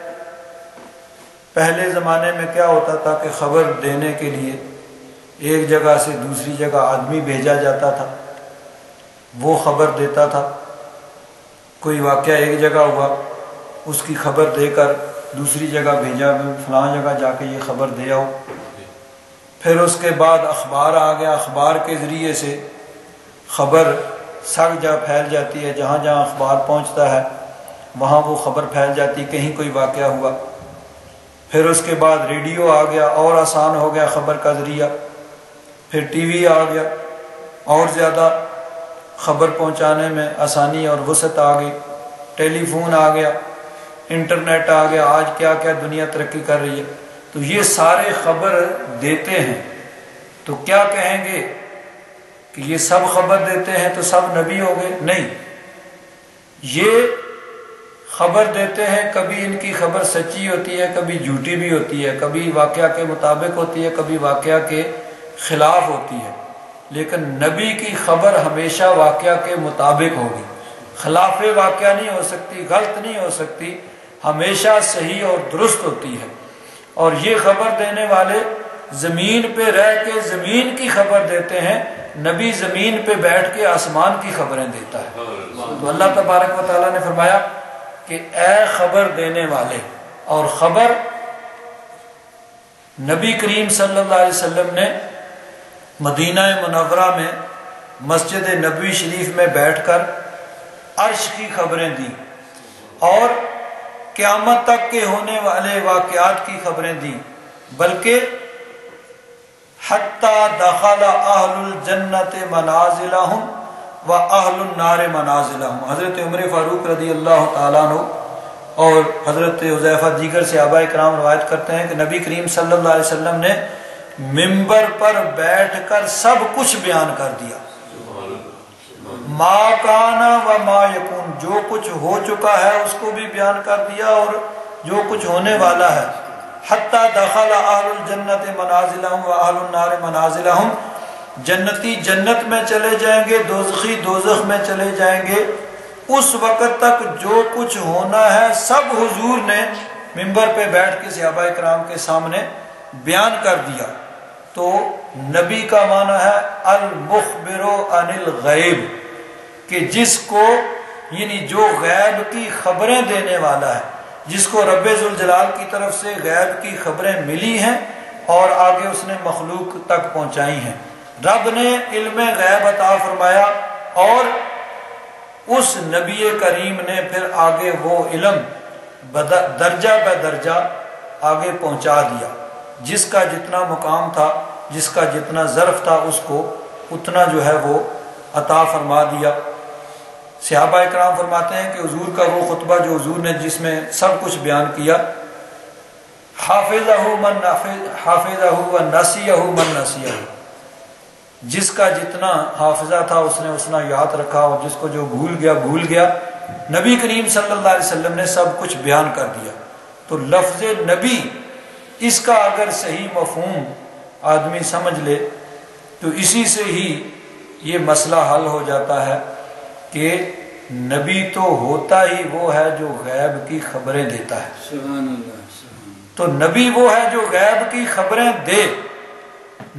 پہلے زمانے میں کیا ہوتا تھا کہ خبر دینے کے لیے ایک جگہ سے دوسری جگہ آدمی بھیجا جاتا تھا، وہ خبر دیتا تھا. کوئی واقعہ ایک جگہ ہوا، اس کی خبر دے کر دوسری جگہ بھیجا، فلاں جگہ جا کے یہ خبر دے آؤ. پھر اس کے بعد اخبار آ گیا، اخبار کے ذریعے سے خبر سب جا پھیل جاتی ہے، جہاں جہاں اخبار پہنچتا ہے وہاں وہ خبر پھیل جاتی، کہیں کوئی واقعہ ہوا. پھر اس کے بعد ریڈیو آ گیا، اور آسان ہو گیا خبر کا ذریعہ. پھر ٹی وی آ گیا، اور زیادہ خبر پہنچانے میں آسانی اور وسعت آ گئی، ٹیلی فون آ گیا، انٹرنیٹ آ گیا، آج کیا کیا دنیا ترقی کر رہی ہے، تو یہ سارے خبر دیتے ہیں۔ تو کیا کہیں گے کہ یہ سب خبر دیتے ہیں تو سب نبی ہو گئے؟ نہیں، یہ خبر دیتے ہیں، کبھی ان کی خبر سچی ہوتی ہے، کبھی جھوٹی بھی ہوتی ہے، کبھی واقعہ کے مطابق ہوتی ہے، کبھی واقعہ کے خلاف ہوتی ہے، لیکن نبی کی خبر ہمیشہ واقعہ کے مطابق ہوگی، خلاف واقعہ نہیں ہو سکتی، غلط نہیں ہو سکتی، ہمیشہ صحیح اور درست ہوتی ہے۔ اور یہ خبر دینے والے زمین پہ رہ کے زمین کی خبر دیتے ہیں، نبی زمین پہ بیٹھ کے آسمان کی خبریں دیتا ہے۔ تو اللہ تبارک و تعالیٰ نے فرمایا کہ اے خبر دینے والے، اور خبر نبی کریم صلی اللہ علیہ وسلم نے مدینہ منورہ میں مسجد نبوی شریف میں بیٹھ کر عرش کی خبریں دی، اور قیامت تک کے ہونے والے واقعات کی خبریں دی، بلکہ حتی دخل اہل الجنت منازلہم و اہل النار منازلہم۔ حضرت عمر فاروق رضی اللہ تعالیٰ عنہ اور حضرت حذیفہ دیگر صحابہ کرام روایت کرتے ہیں کہ نبی کریم صلی اللہ علیہ وسلم نے منبر پر بیٹھ کر سب کچھ بیان کر دیا، ما کانا و ما یکون، جو کچھ ہو چکا ہے اس کو بھی بیان کر دیا اور جو کچھ ہونے والا ہے۔ حتی دخل اہل الجنت منازلہم و اہل النار منازلہم، جنتی جنت میں چلے جائیں گے، دوزخی دوزخ میں چلے جائیں گے، اس وقت تک جو کچھ ہونا ہے سب حضور نے منبر پہ بیٹھ کے صحابہ کرام کے سامنے بیان کر دیا۔ تو نبی کا معنی ہے المخبر عن الغیب، کہ جس کو یعنی جو غیب کی خبریں دینے والا ہے، جس کو رب ذوالجلال کی طرف سے غیب کی خبریں ملی ہیں اور آگے اس نے مخلوق تک پہنچائی ہیں۔ رب نے علم غیب عطا فرمایا اور اس نبی کریم نے پھر آگے وہ علم درجہ بہ درجہ آگے پہنچا دیا، جس کا جتنا مقام تھا، جس کا جتنا ظرف تھا، اس کو اتنا جو ہے وہ عطا فرما دیا۔ صحابہ اکرام فرماتے ہیں کہ حضور کا وہ خطبہ جو حضور نے جس میں سب کچھ بیان کیا، حافظہ و نسیہ من نسیہ، جس کا جتنا حافظہ تھا اس نے اتنا یاد رکھا، اور جس کو جو بھول گیا۔ نبی کریم صلی اللہ علیہ وسلم نے سب کچھ بیان کر دیا۔ تو لفظ نبی، اس کا اگر صحیح مفہوم آدمی سمجھ لے تو اسی سے ہی یہ مسئلہ حل ہو جاتا ہے کہ نبی تو ہوتا ہی وہ ہے جو غیب کی خبریں دیتا ہے۔ سبحان اللہ۔ تو نبی وہ ہے جو غیب کی خبریں دے،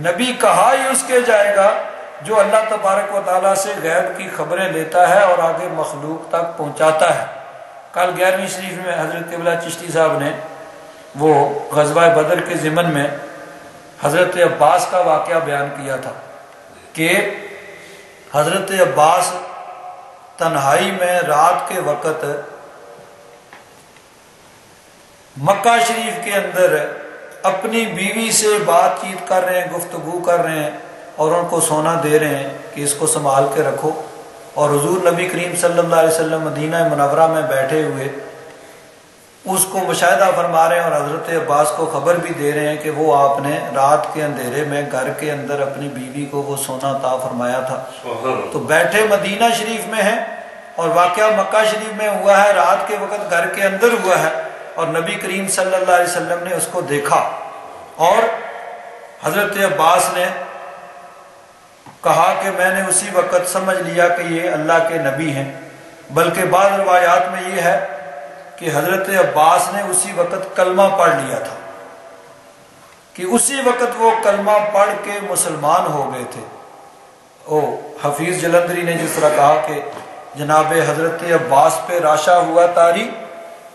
نبی کہا ہی اس کے جائے گا جو اللہ تبارک و تعالیٰ سے غیب کی خبریں لیتا ہے اور آگے مخلوق تک پہنچاتا ہے۔ کل 11ویں شریف میں حضرت قبلہ چشتی صاحب نے وہ غزوہ بدر کے ضمن میں حضرت عباس کا واقعہ بیان کیا تھا کہ حضرت عباس تنہائی میں رات کے وقت مکہ شریف کے اندر اپنی بیوی سے بات چیت کر رہے ہیں، گفتگو کر رہے ہیں، اور ان کو سونا دے رہے ہیں کہ اس کو سنبھال کے رکھو، اور حضور نبی کریم صلی اللہ علیہ وسلم مدینہ منورہ میں بیٹھے ہوئے اس کو مشاہدہ فرما رہے ہیں، اور حضرت عباس کو خبر بھی دے رہے ہیں کہ وہ آپ نے رات کے اندھیرے میں گھر کے اندر اپنی بیوی کو وہ سونا عطا فرمایا تھا۔ تو بیٹھے مدینہ شریف میں ہیں اور واقعہ مکہ شریف میں ہوا ہے، رات کے وقت گھر کے اندر ہوا ہے، اور نبی کریم صلی اللہ علیہ وسلم نے اس کو دیکھا، اور حضرت عباس نے کہا کہ میں نے اسی وقت سمجھ لیا کہ یہ اللہ کے نبی ہیں۔ بلکہ بعض روایات میں یہ ہے کہ حضرت عباس نے اسی وقت کلمہ پڑھ لیا تھا، کہ اسی وقت وہ کلمہ پڑھ کے مسلمان ہو گئے تھے۔ حفیظ جلندری نے جس طرح کہا کہ جناب حضرت عباس پہ راشا ہوا تاری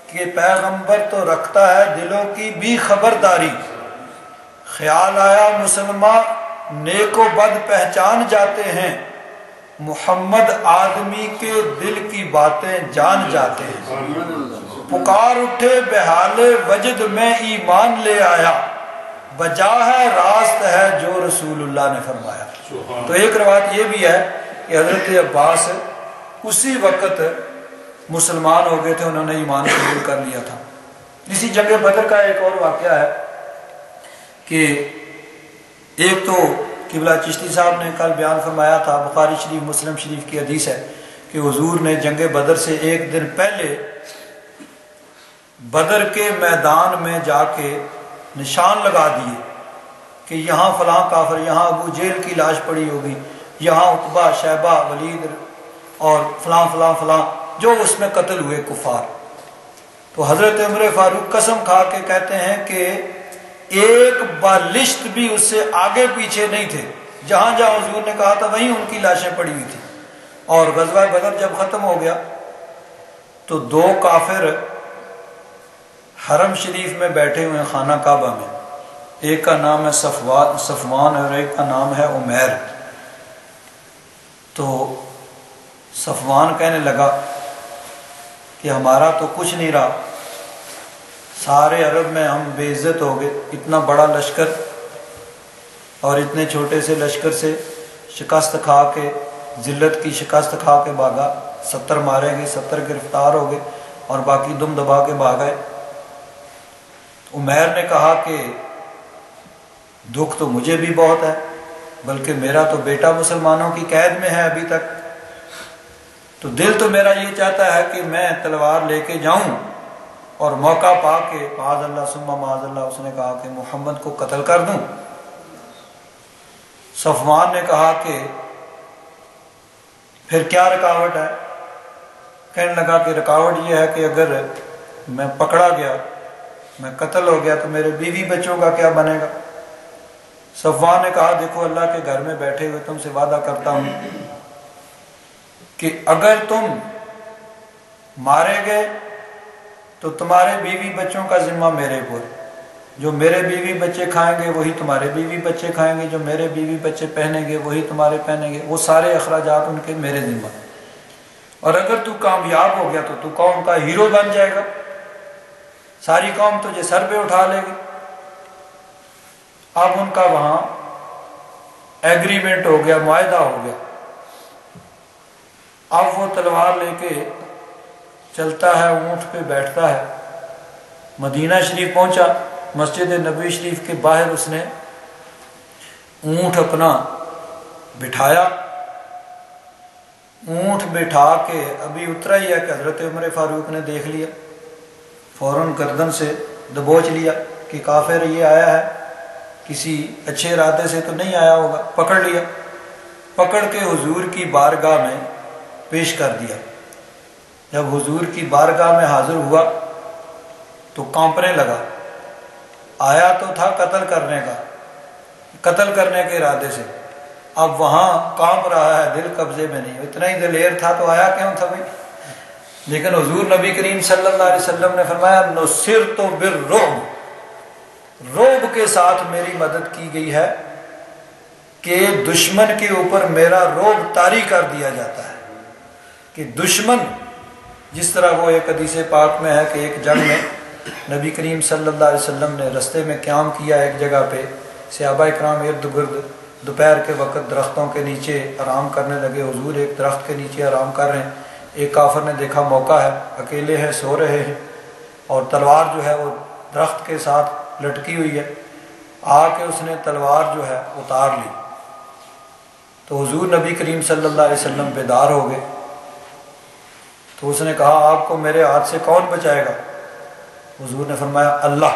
کہ پیغمبر تو رکھتا ہے دلوں کی بھی خبرداری، خیال آیا مسلمان نیک و بد پہچان جاتے ہیں، محمد آدمی کے دل کی باتیں جان جاتے ہیں، پکار اٹھے بحال وجد میں ایمان لے آیا، بجا ہے راست ہے جو رسول اللہ نے فرمایا. تو ایک روایت یہ بھی ہے کہ حضرت عباس اسی وقت مسلمان ہو گئے تھے, انہوں نے ایمان قبول کر لیا تھا. اسی جنگ بدر کا ایک اور واقعہ ہے کہ ایک تو قبلہ چشتی صاحب نے کل بیان فرمایا تھا, بخاری شریف مسلم شریف کی حدیث ہے کہ حضور نے جنگ بدر سے ایک دن پہلے بدر کے میدان میں جا کے نشان لگا دیے کہ یہاں فلاں کافر, یہاں ابو جہل کی لاش پڑی ہوگی, یہاں عتبہ, شیبہ, ولید اور فلاں فلاں فلاں جو اس میں قتل ہوئے کفار. تو حضرت عمر فاروق قسم کھا کے کہتے ہیں کہ ایک بالشت بھی اس سے آگے پیچھے نہیں تھے, جہاں جہاں حضور نے کہا تھا وہیں ان کی لاشیں پڑی ہوئی تھیں. اور غزوہ بدر جب ختم ہو گیا تو دو کافر حرم شریف میں بیٹھے ہوئے ہیں خانہ کعبہ میں, ایک کا نام ہے صفوان اور ایک کا نام ہے عمیر. تو صفوان کہنے لگا کہ ہمارا تو کچھ نہیں رہا, سارے عرب میں ہم بے عزت ہو گئے, اتنا بڑا لشکر اور اتنے چھوٹے سے لشکر سے شکست کھا کے, ذلت کی شکست کھا کے بھاگا, 70 مارے گئے, 70 گرفتار ہو گئے اور باقی دم دبا کے بھاگے. عمیر نے کہا کہ دکھ تو مجھے بھی بہت ہے, بلکہ میرا تو بیٹا مسلمانوں کی قید میں ہے ابھی تک, تو دل تو میرا یہ چاہتا ہے کہ میں تلوار لے کے جاؤں اور موقع پا کے معاذ اللہ ثم معاذ اللہ, اس نے کہا کہ محمد کو قتل کر دوں. صفوان نے کہا کہ پھر کیا رکاوٹ ہے؟ کہنے لگا کہ رکاوٹ یہ ہے کہ اگر میں پکڑا گیا, میں قتل ہو گیا تو میرے بیوی بچوں کا کیا بنے گا؟ صفوان نے کہا دیکھو اللہ کے گھر میں بیٹھے ہوئے تم سے وعدہ کرتا ہوں کہ اگر تم مارے گئے تو تمہارے بیوی بچوں کا ذمہ میرے پر, جو میرے بیوی بچے کھائیں گے وہی تمہارے بیوی بچے کھائیں گے, جو میرے بیوی بچے پہنیں گے وہی تمہارے پہنیں گے, وہ سارے اخراجات ان کے میرے ذمہ. اور اگر تو کامیاب ہو گیا تو قوم کا ہیرو بن جائے گا, ساری قوم تجھے سر پہ اٹھا لے گی. اب ان کا وہاں ایگریمنٹ ہو گیا, معاہدہ ہو گیا. اب وہ تلوار لے کے چلتا ہے, اونٹ پہ بیٹھتا ہے, مدینہ شریف پہنچا, مسجد نبوی شریف کے باہر اس نے اونٹ اپنا بٹھایا. اونٹ بٹھا کے ابھی اترا ہی ہے کہ حضرت عمر فاروق نے دیکھ لیا, فوراً گردن سے دبوچ لیا کہ کافر یہ آیا ہے, کسی اچھے ارادے سے تو نہیں آیا ہوگا. پکڑ لیا, پکڑ کے حضور کی بارگاہ میں پیش کر دیا. جب حضور کی بارگاہ میں حاضر ہوا تو کانپنے لگا. آیا تو تھا قتل کرنے کا, قتل کرنے کے ارادے سے, اب وہاں کانپ رہا ہے, دل قبضے میں نہیں. اتنا ہی دلیر تھا تو آیا کیوں تھا بھائی؟ لیکن حضور نبی کریم صلی اللہ علیہ وسلم نے فرمایا نصرت بالرعب, رعب کے ساتھ میری مدد کی گئی ہے کہ دشمن کے اوپر میرا رعب طاری کر دیا جاتا ہے. کہ دشمن جس طرح وہ ایک حدیث پاک میں ہے کہ ایک جنگ میں نبی کریم صلی اللہ علیہ وسلم نے رستے میں قیام کیا ایک جگہ پہ, صحابہ اکرام ارد گرد دوپہر کے وقت درختوں کے نیچے آرام کرنے لگے. حضور ایک درخت کے نیچے آرام کر رہے ہیں, ایک کافر نے دیکھا موقع ہے, اکیلے ہیں, سو رہے ہیں اور تلوار جو ہے وہ درخت کے ساتھ لٹکی ہوئی ہے, آ کے اس نے تلوار جو ہے اتار لی. تو حضور نبی کریم صلی اللہ علیہ وسلم بیدار ہو گئے. تو اس نے کہا آپ کو میرے ہاتھ سے کون بچائے گا؟ حضور نے فرمایا اللہ.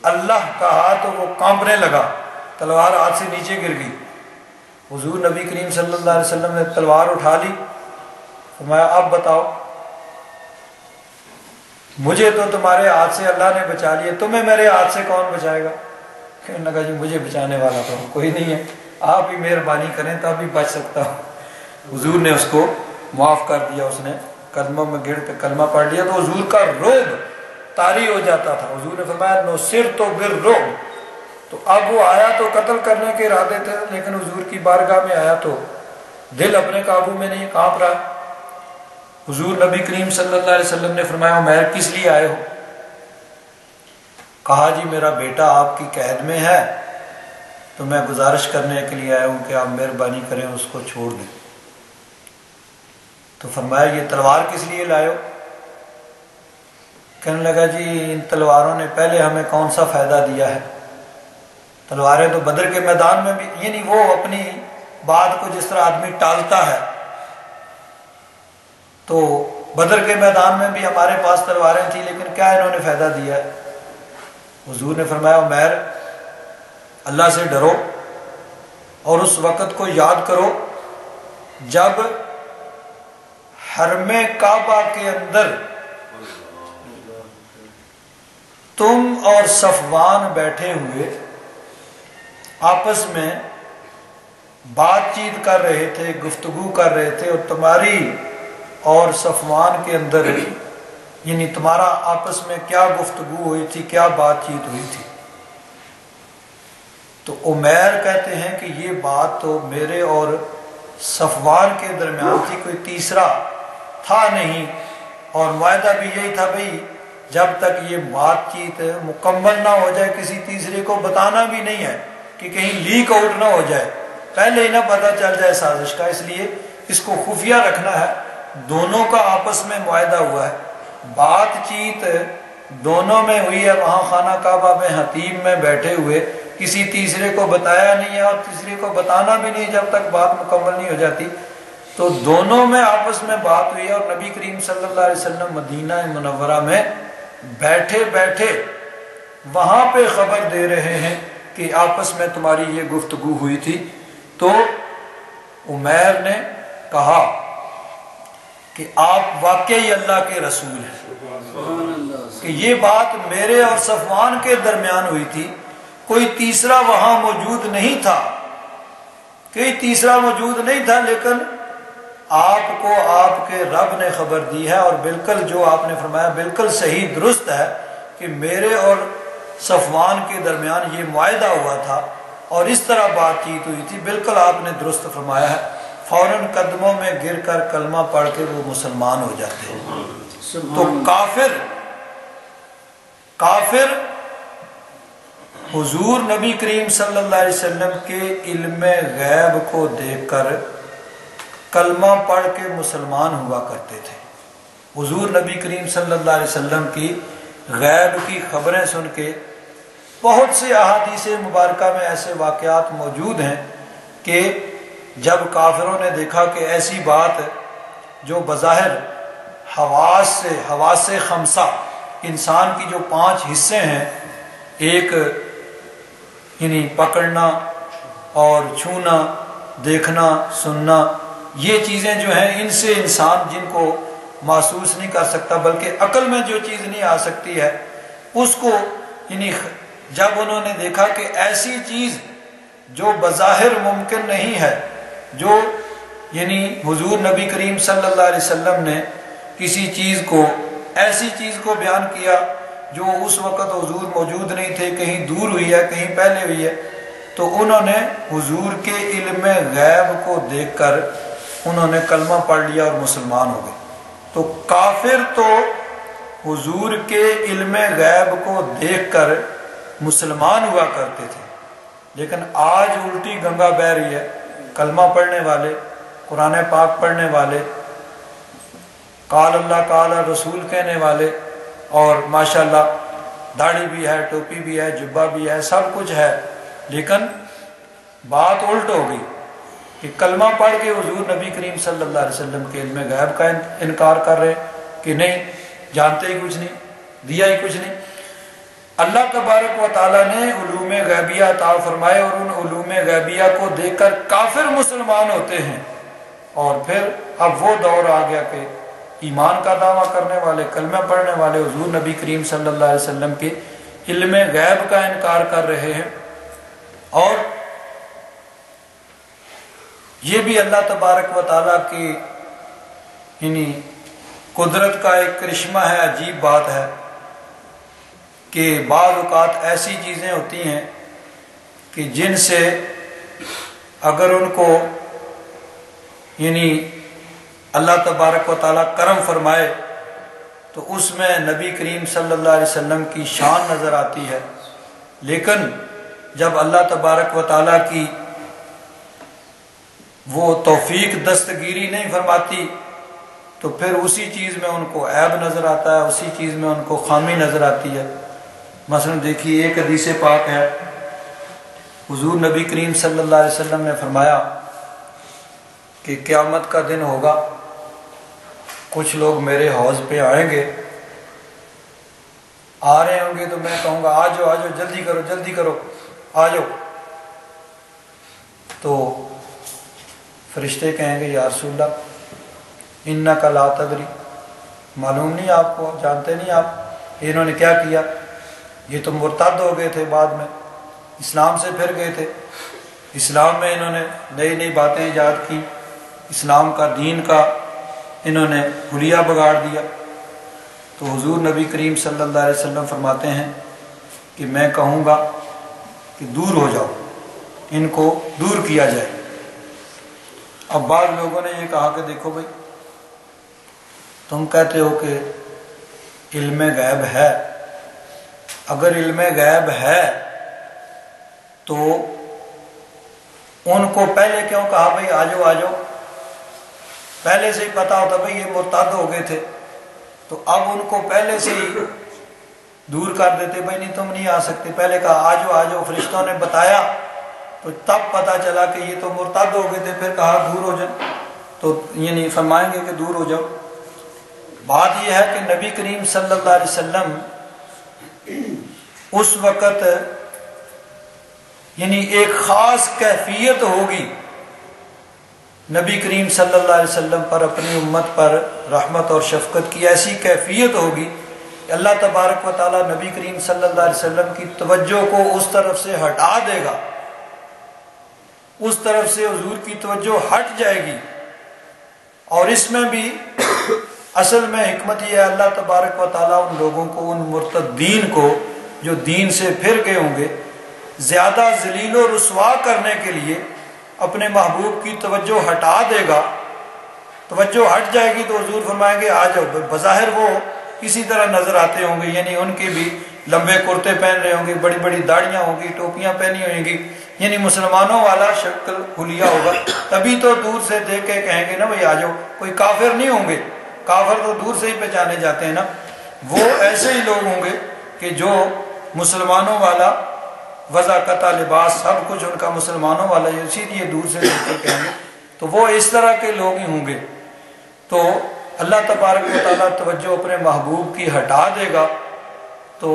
اللہ کہا تو وہ کانپنے لگا, تلوار ہاتھ سے نیچے گر گئی. حضور نبی کریم صلی اللہ علیہ وسلم نے تلوار اٹھا لی, فرمایا اب بتاؤ مجھے تو تمہارے ہاتھ سے اللہ نے بچا لیا, تمہیں میرے ہاتھ سے کون بچائے گا؟ کہنے لگا جی مجھے بچانے والا تو کوئی نہیں ہے, آپ ہی مہربانی کریں تب بھی بچ سکتا ہوں. حضور نے اس کو معاف کر دیا, اس نے قدموں میں گر کے کلمہ پڑھ لیا. تو حضور کا رعب طاری ہو جاتا تھا. حضور نے فرمایا نصرت بالرعب. تو اب وہ آیا تو قتل کرنے کے ارادے تھے, لیکن حضور کی بارگاہ میں آیا تو دل اپنے قابو میں نہیں, کانپ رہا. حضور نبی کریم صلی اللہ علیہ وسلم نے فرمایا عمیر کس لیے آئے ہو؟ کہا جی میرا بیٹا آپ کی قید میں ہے تو میں گزارش کرنے کے لیے آیا ہوں کہ آپ مہربانی کریں اس کو چھوڑ دیں۔ تو فرمایا یہ تلوار کس لیے لائے ہو؟ کہنے لگا جی ان تلواروں نے پہلے ہمیں کون سا فائدہ دیا ہے؟ تلواریں تو بدر کے میدان میں بھی، یعنی وہ اپنی بات کو جس طرح آدمی ٹالتا ہے، تو بدر کے میدان میں بھی ہمارے پاس تلواریں تھیں لیکن کیا انہوں نے فائدہ دیا ہے؟ حضور نے فرمایا عمیر اللہ سے ڈرو اور اس وقت کو یاد کرو جب حرم کعبہ کے اندر تم اور صفوان بیٹھے ہوئے آپس میں بات چیت کر رہے تھے، گفتگو کر رہے تھے، اور تمہاری اور صفوان کے اندر یعنی تمہارا آپس میں کیا گفتگو ہوئی تھی، کیا بات چیت ہوئی تھی۔ تو عمیر کہتے ہیں کہ یہ بات تو میرے اور صفوان کے درمیان تھی، کوئی تیسرا تھا نہیں، اور معاہدہ بھی یہی تھا بھئی جب تک یہ بات چیت مکمل نہ ہو جائے کسی تیسرے کو بتانا بھی نہیں ہے کہ کہیں لیک آؤٹ نہ ہو جائے، پہلے ہی نہ پتہ چل جائے سازش کا، اس لیے اس کو خفیہ رکھنا ہے۔ دونوں کا آپس میں معاہدہ ہوا ہے، بات چیت دونوں میں ہوئی ہے، وہاں خانہ کعبہ میں حتیم میں بیٹھے ہوئے، کسی تیسرے کو بتایا نہیں ہے اور تیسرے کو بتانا بھی نہیں جب تک بات مکمل نہیں ہو جاتی۔ تو دونوں میں آپس میں بات ہوئی ہے، اور نبی کریم صلی اللہ علیہ وسلم مدینہ منورہ میں بیٹھے بیٹھے وہاں پہ خبر دے رہے ہیں کہ آپس میں تمہاری یہ گفتگو ہوئی تھی۔ تو عمیر نے کہا کہ آپ واقعی اللہ کے رسول ہیں، کہ یہ بات میرے اور صفوان کے درمیان ہوئی تھی، کوئی تیسرا وہاں موجود نہیں تھا، کوئی تیسرا موجود نہیں تھا، لیکن آپ کو آپ کے رب نے خبر دی ہے، اور بالکل جو آپ نے فرمایا بالکل صحیح درست ہے کہ میرے اور صفوان کے درمیان یہ معاہدہ ہوا تھا اور اس طرح بات چیت ہوئی تھی، بالکل آپ نے درست فرمایا ہے۔ فوراً قدموں میں گر کر کلمہ پڑھ کے وہ مسلمان ہو جاتے ہیں۔ تو کافر حضور نبی کریم صلی اللہ علیہ وسلم کے علم غیب کو دیکھ کر کلمہ پڑھ کے مسلمان ہوا کرتے تھے۔ حضور نبی کریم صلی اللہ علیہ وسلم کی غیب کی خبریں سن کے بہت سے احادیث مبارکہ میں ایسے واقعات موجود ہیں کہ جب کافروں نے دیکھا کہ ایسی بات جو بظاہر حواس خمسہ انسان کی جو 5 حصے ہیں، ایک یعنی پکڑنا اور چھونا، دیکھنا، سننا، یہ چیزیں جو ہیں ان سے انسان جن کو محسوس نہیں کر سکتا، بلکہ عقل میں جو چیز نہیں آ سکتی ہے اس کو، یعنی جب انہوں نے دیکھا کہ ایسی چیز جو بظاہر ممکن نہیں ہے، جو یعنی حضور نبی کریم صلی اللہ علیہ وسلم نے کسی چیز کو، ایسی چیز کو بیان کیا جو اس وقت حضور موجود نہیں تھے، کہیں دور ہوئی ہے، کہیں پہلے ہوئی ہے، تو انہوں نے حضور کے علم غیب کو دیکھ کر انہوں نے کلمہ پڑھ لیا اور مسلمان ہو گئے۔ تو کافر تو حضور کے علم غیب کو دیکھ کر مسلمان ہوا کرتے تھے، لیکن آج الٹی گنگا بہہ رہی ہے۔ کلمہ پڑھنے والے، قرآن پاک پڑھنے والے، قال اللہ قال رسول کہنے والے، اور ماشاءاللہ داڑھی بھی ہے، ٹوپی بھی ہے، جبہ بھی ہے، سب کچھ ہے، لیکن بات الٹ ہو گئی کہ کلمہ پڑھ کے حضور نبی کریم صلی اللہ علیہ وسلم کے علم غیب کا انکار کر رہے کہ نہیں جانتے ہی کچھ نہیں، دیا ہی کچھ نہیں۔ اللہ تبارک و تعالیٰ نے علوم غیبیہ عطا فرمائے، اور ان علوم غیبیہ کو دیکھ کر کافر مسلمان ہوتے ہیں، اور پھر اب وہ دور آ گیا کہ ایمان کا دعویٰ کرنے والے، کلمہ پڑھنے والے حضور نبی کریم صلی اللہ علیہ وسلم کے علم غیب کا انکار کر رہے ہیں۔ اور یہ بھی اللہ تبارک و تعالیٰ کی یعنی قدرت کا ایک کرشمہ ہے، عجیب بات ہے کہ بعض اوقات ایسی چیزیں ہوتی ہیں کہ جن سے اگر ان کو یعنی اللہ تبارک و تعالیٰ کرم فرمائے تو اس میں نبی کریم صلی اللہ علیہ وسلم کی شان نظر آتی ہے، لیکن جب اللہ تبارک و تعالیٰ کی وہ توفیق دستگیری نہیں فرماتی تو پھر اسی چیز میں ان کو عیب نظر آتا ہے، اسی چیز میں ان کو خامی نظر آتی ہے۔ مثلا دیکھیے ایک حدیث پاک ہے، حضور نبی کریم صلی اللہ علیہ وسلم نے فرمایا کہ قیامت کا دن ہوگا، کچھ لوگ میرے حوض پہ آئیں گے، آ رہے ہوں گے تو میں کہوں گا آ جاؤ جلدی کرو جلدی کرو آ جاؤ، تو فرشتے کہیں گے یا رسول اللہ انک لا تدری، معلوم نہیں آپ کو، جانتے نہیں آپ انہوں نے کیا کیا، یہ تو مرتد ہو گئے تھے، بعد میں اسلام سے پھر گئے تھے، اسلام میں انہوں نے نئی نئی باتیں ایجاد کی، اسلام کا دین کا انہوں نے حلیہ بگاڑ دیا۔ تو حضور نبی کریم صلی اللہ علیہ وسلم فرماتے ہیں کہ میں کہوں گا کہ دور ہو جاؤ، ان کو دور کیا جائے۔ اب بعض لوگوں نے یہ کہا کہ دیکھو بھائی تم کہتے ہو کہ علم غیب ہے، اگر علم غیب ہے تو ان کو پہلے کیوں کہا بھائی آ جاؤ، پہلے سے ہی پتا ہوتا بھائی یہ مرتد ہو گئے تھے، تو اب ان کو پہلے سے ہی دور کر دیتے، بھائی نہیں تم نہیں آ سکتے، پہلے کہا آ جاؤ، فرشتوں نے بتایا تو تب پتا چلا کہ یہ تو مرتد ہو گئے تھے، پھر کہا دور ہو جاؤ، تو یہ نہیں فرمائیں گے کہ دور ہو جاؤ۔ بات یہ ہے کہ نبی کریم صلی اللہ علیہ وسلم اس وقت یعنی ایک خاص کیفیت ہوگی نبی کریم صلی اللہ علیہ وسلم پر، اپنی امت پر رحمت اور شفقت کی ایسی کیفیت ہوگی کہ اللہ تبارک و تعالی نبی کریم صلی اللہ علیہ وسلم کی توجہ کو اس طرف سے ہٹا دے گا، اس طرف سے حضور کی توجہ ہٹ جائے گی۔ اور اس میں بھی اصل میں حکمت یہ ہے، اللہ تبارک و تعالیٰ ان لوگوں کو، ان مرتدین کو جو دین سے پھر گئے ہوں گے، زیادہ ذلیل و رسوا کرنے کے لیے اپنے محبوب کی توجہ ہٹا دے گا۔ توجہ ہٹ جائے گی تو حضور فرمائیں گے آ جاؤ۔ بظاہر وہ اسی طرح نظر آتے ہوں گے، یعنی ان کے بھی لمبے کرتے پہن رہے ہوں گے، بڑی بڑی داڑیاں ہوں گی، ٹوپیاں پہنی ہوئیں گی، یعنی مسلمانوں والا شکل حلیہ ہوگا، تبھی تو دور سے دیکھ کے کہیں گے نا بھائی آ جاؤ۔ کوئی کافر نہیں ہوں گے، کافر تو دور سے ہی پہچانے جاتے ہیں نا، وہ ایسے ہی لوگ ہوں گے کہ جو مسلمانوں والا وضاقتہ لباس سب کچھ ان کا مسلمانوں والا ہے، اسی لیے دور سے دیکھ کے کہیں گے، تو وہ اس طرح کے لوگ ہی ہوں گے۔ تو اللہ تبارک و تعالیٰ توجہ اپنے محبوب کی ہٹا دے گا، تو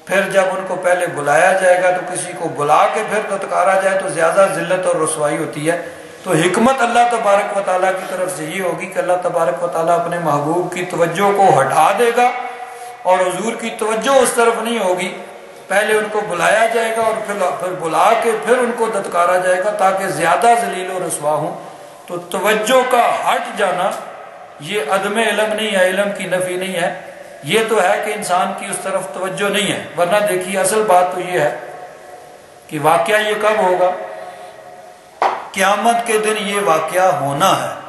پھر جب ان کو پہلے بلایا جائے گا تو کسی کو بلا کے پھر دتکارا جائے تو زیادہ ذلت اور رسوائی ہوتی ہے۔ تو حکمت اللہ تبارک و تعالیٰ کی طرف سے یہ ہوگی کہ اللہ تبارک و تعالیٰ اپنے محبوب کی توجہ کو ہٹا دے گا، اور حضور کی توجہ اس طرف نہیں ہوگی، پہلے ان کو بلایا جائے گا اور پھر بلا کے پھر ان کو دتکارا جائے گا تاکہ زیادہ ذلیل و رسوا ہوں۔ تو توجہ کا ہٹ جانا یہ عدم علم نہیں ہے، علم کی نفی نہیں ہے، یہ تو ہے کہ انسان کی اس طرف توجہ نہیں ہے۔ ورنہ دیکھیے اصل بات تو یہ ہے کہ واقعہ یہ کب ہوگا؟ قیامت کے دن یہ واقعہ ہونا ہے۔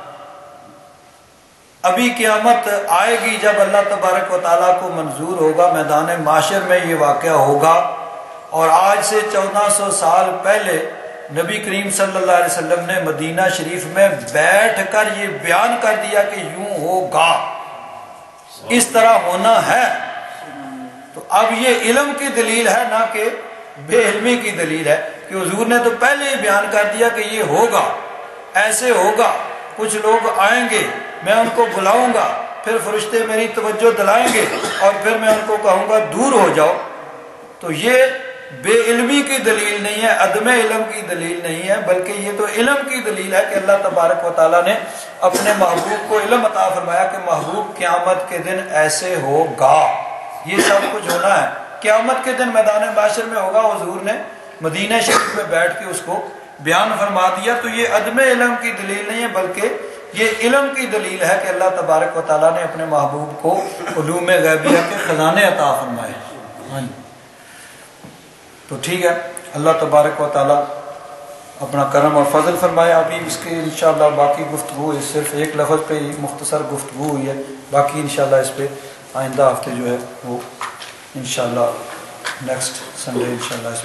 ابھی قیامت آئے گی جب اللہ تبارک و تعالیٰ کو منظور ہوگا، میدان معاشر میں یہ واقعہ ہوگا، اور آج سے 1400 سال پہلے نبی کریم صلی اللہ علیہ وسلم نے مدینہ شریف میں بیٹھ کر یہ بیان کر دیا کہ یوں ہوگا، اس طرح ہونا ہے۔ تو اب یہ علم کی دلیل ہے، نہ کہ بے علمی کی دلیل ہے، کہ حضور نے تو پہلے ہی بیان کر دیا کہ یہ ہوگا، ایسے ہوگا، کچھ لوگ آئیں گے، میں ان کو بلاؤں گا، پھر فرشتے میری توجہ دلائیں گے اور پھر میں ان کو کہوں گا دور ہو جاؤ۔ تو یہ بے علمی کی دلیل نہیں ہے، عدم علم کی دلیل نہیں ہے، بلکہ یہ تو علم کی دلیل ہے کہ اللہ تبارک و تعالیٰ نے اپنے محبوب کو علم عطا فرمایا کہ محبوب قیامت کے دن ایسے ہوگا، یہ سب کچھ ہونا ہے۔ قیامت کے دن میدان معاشر میں ہوگا، حضور نے مدینہ شریف میں بیٹھ کے اس کو بیان فرما دیا۔ تو یہ عدم علم کی دلیل نہیں ہے، بلکہ یہ علم کی دلیل ہے کہ اللہ تبارک و تعالیٰ نے اپنے محبوب کو علوم غیبیہ کے خزانے عطا فرمائے۔ تو ٹھیک ہے، اللہ تبارک و تعالیٰ اپنا کرم اور فضل فرمائے۔ ابھی اس کے انشاءاللہ باقی گفتگو، صرف ایک لفظ پہ مختصر گفتگو ہوئی ہے، باقی انشاءاللہ اس پہ آئندہ ہفتے جو ہے وہ انشاءاللہ نیکسٹ سنڈے انشاءاللہ اس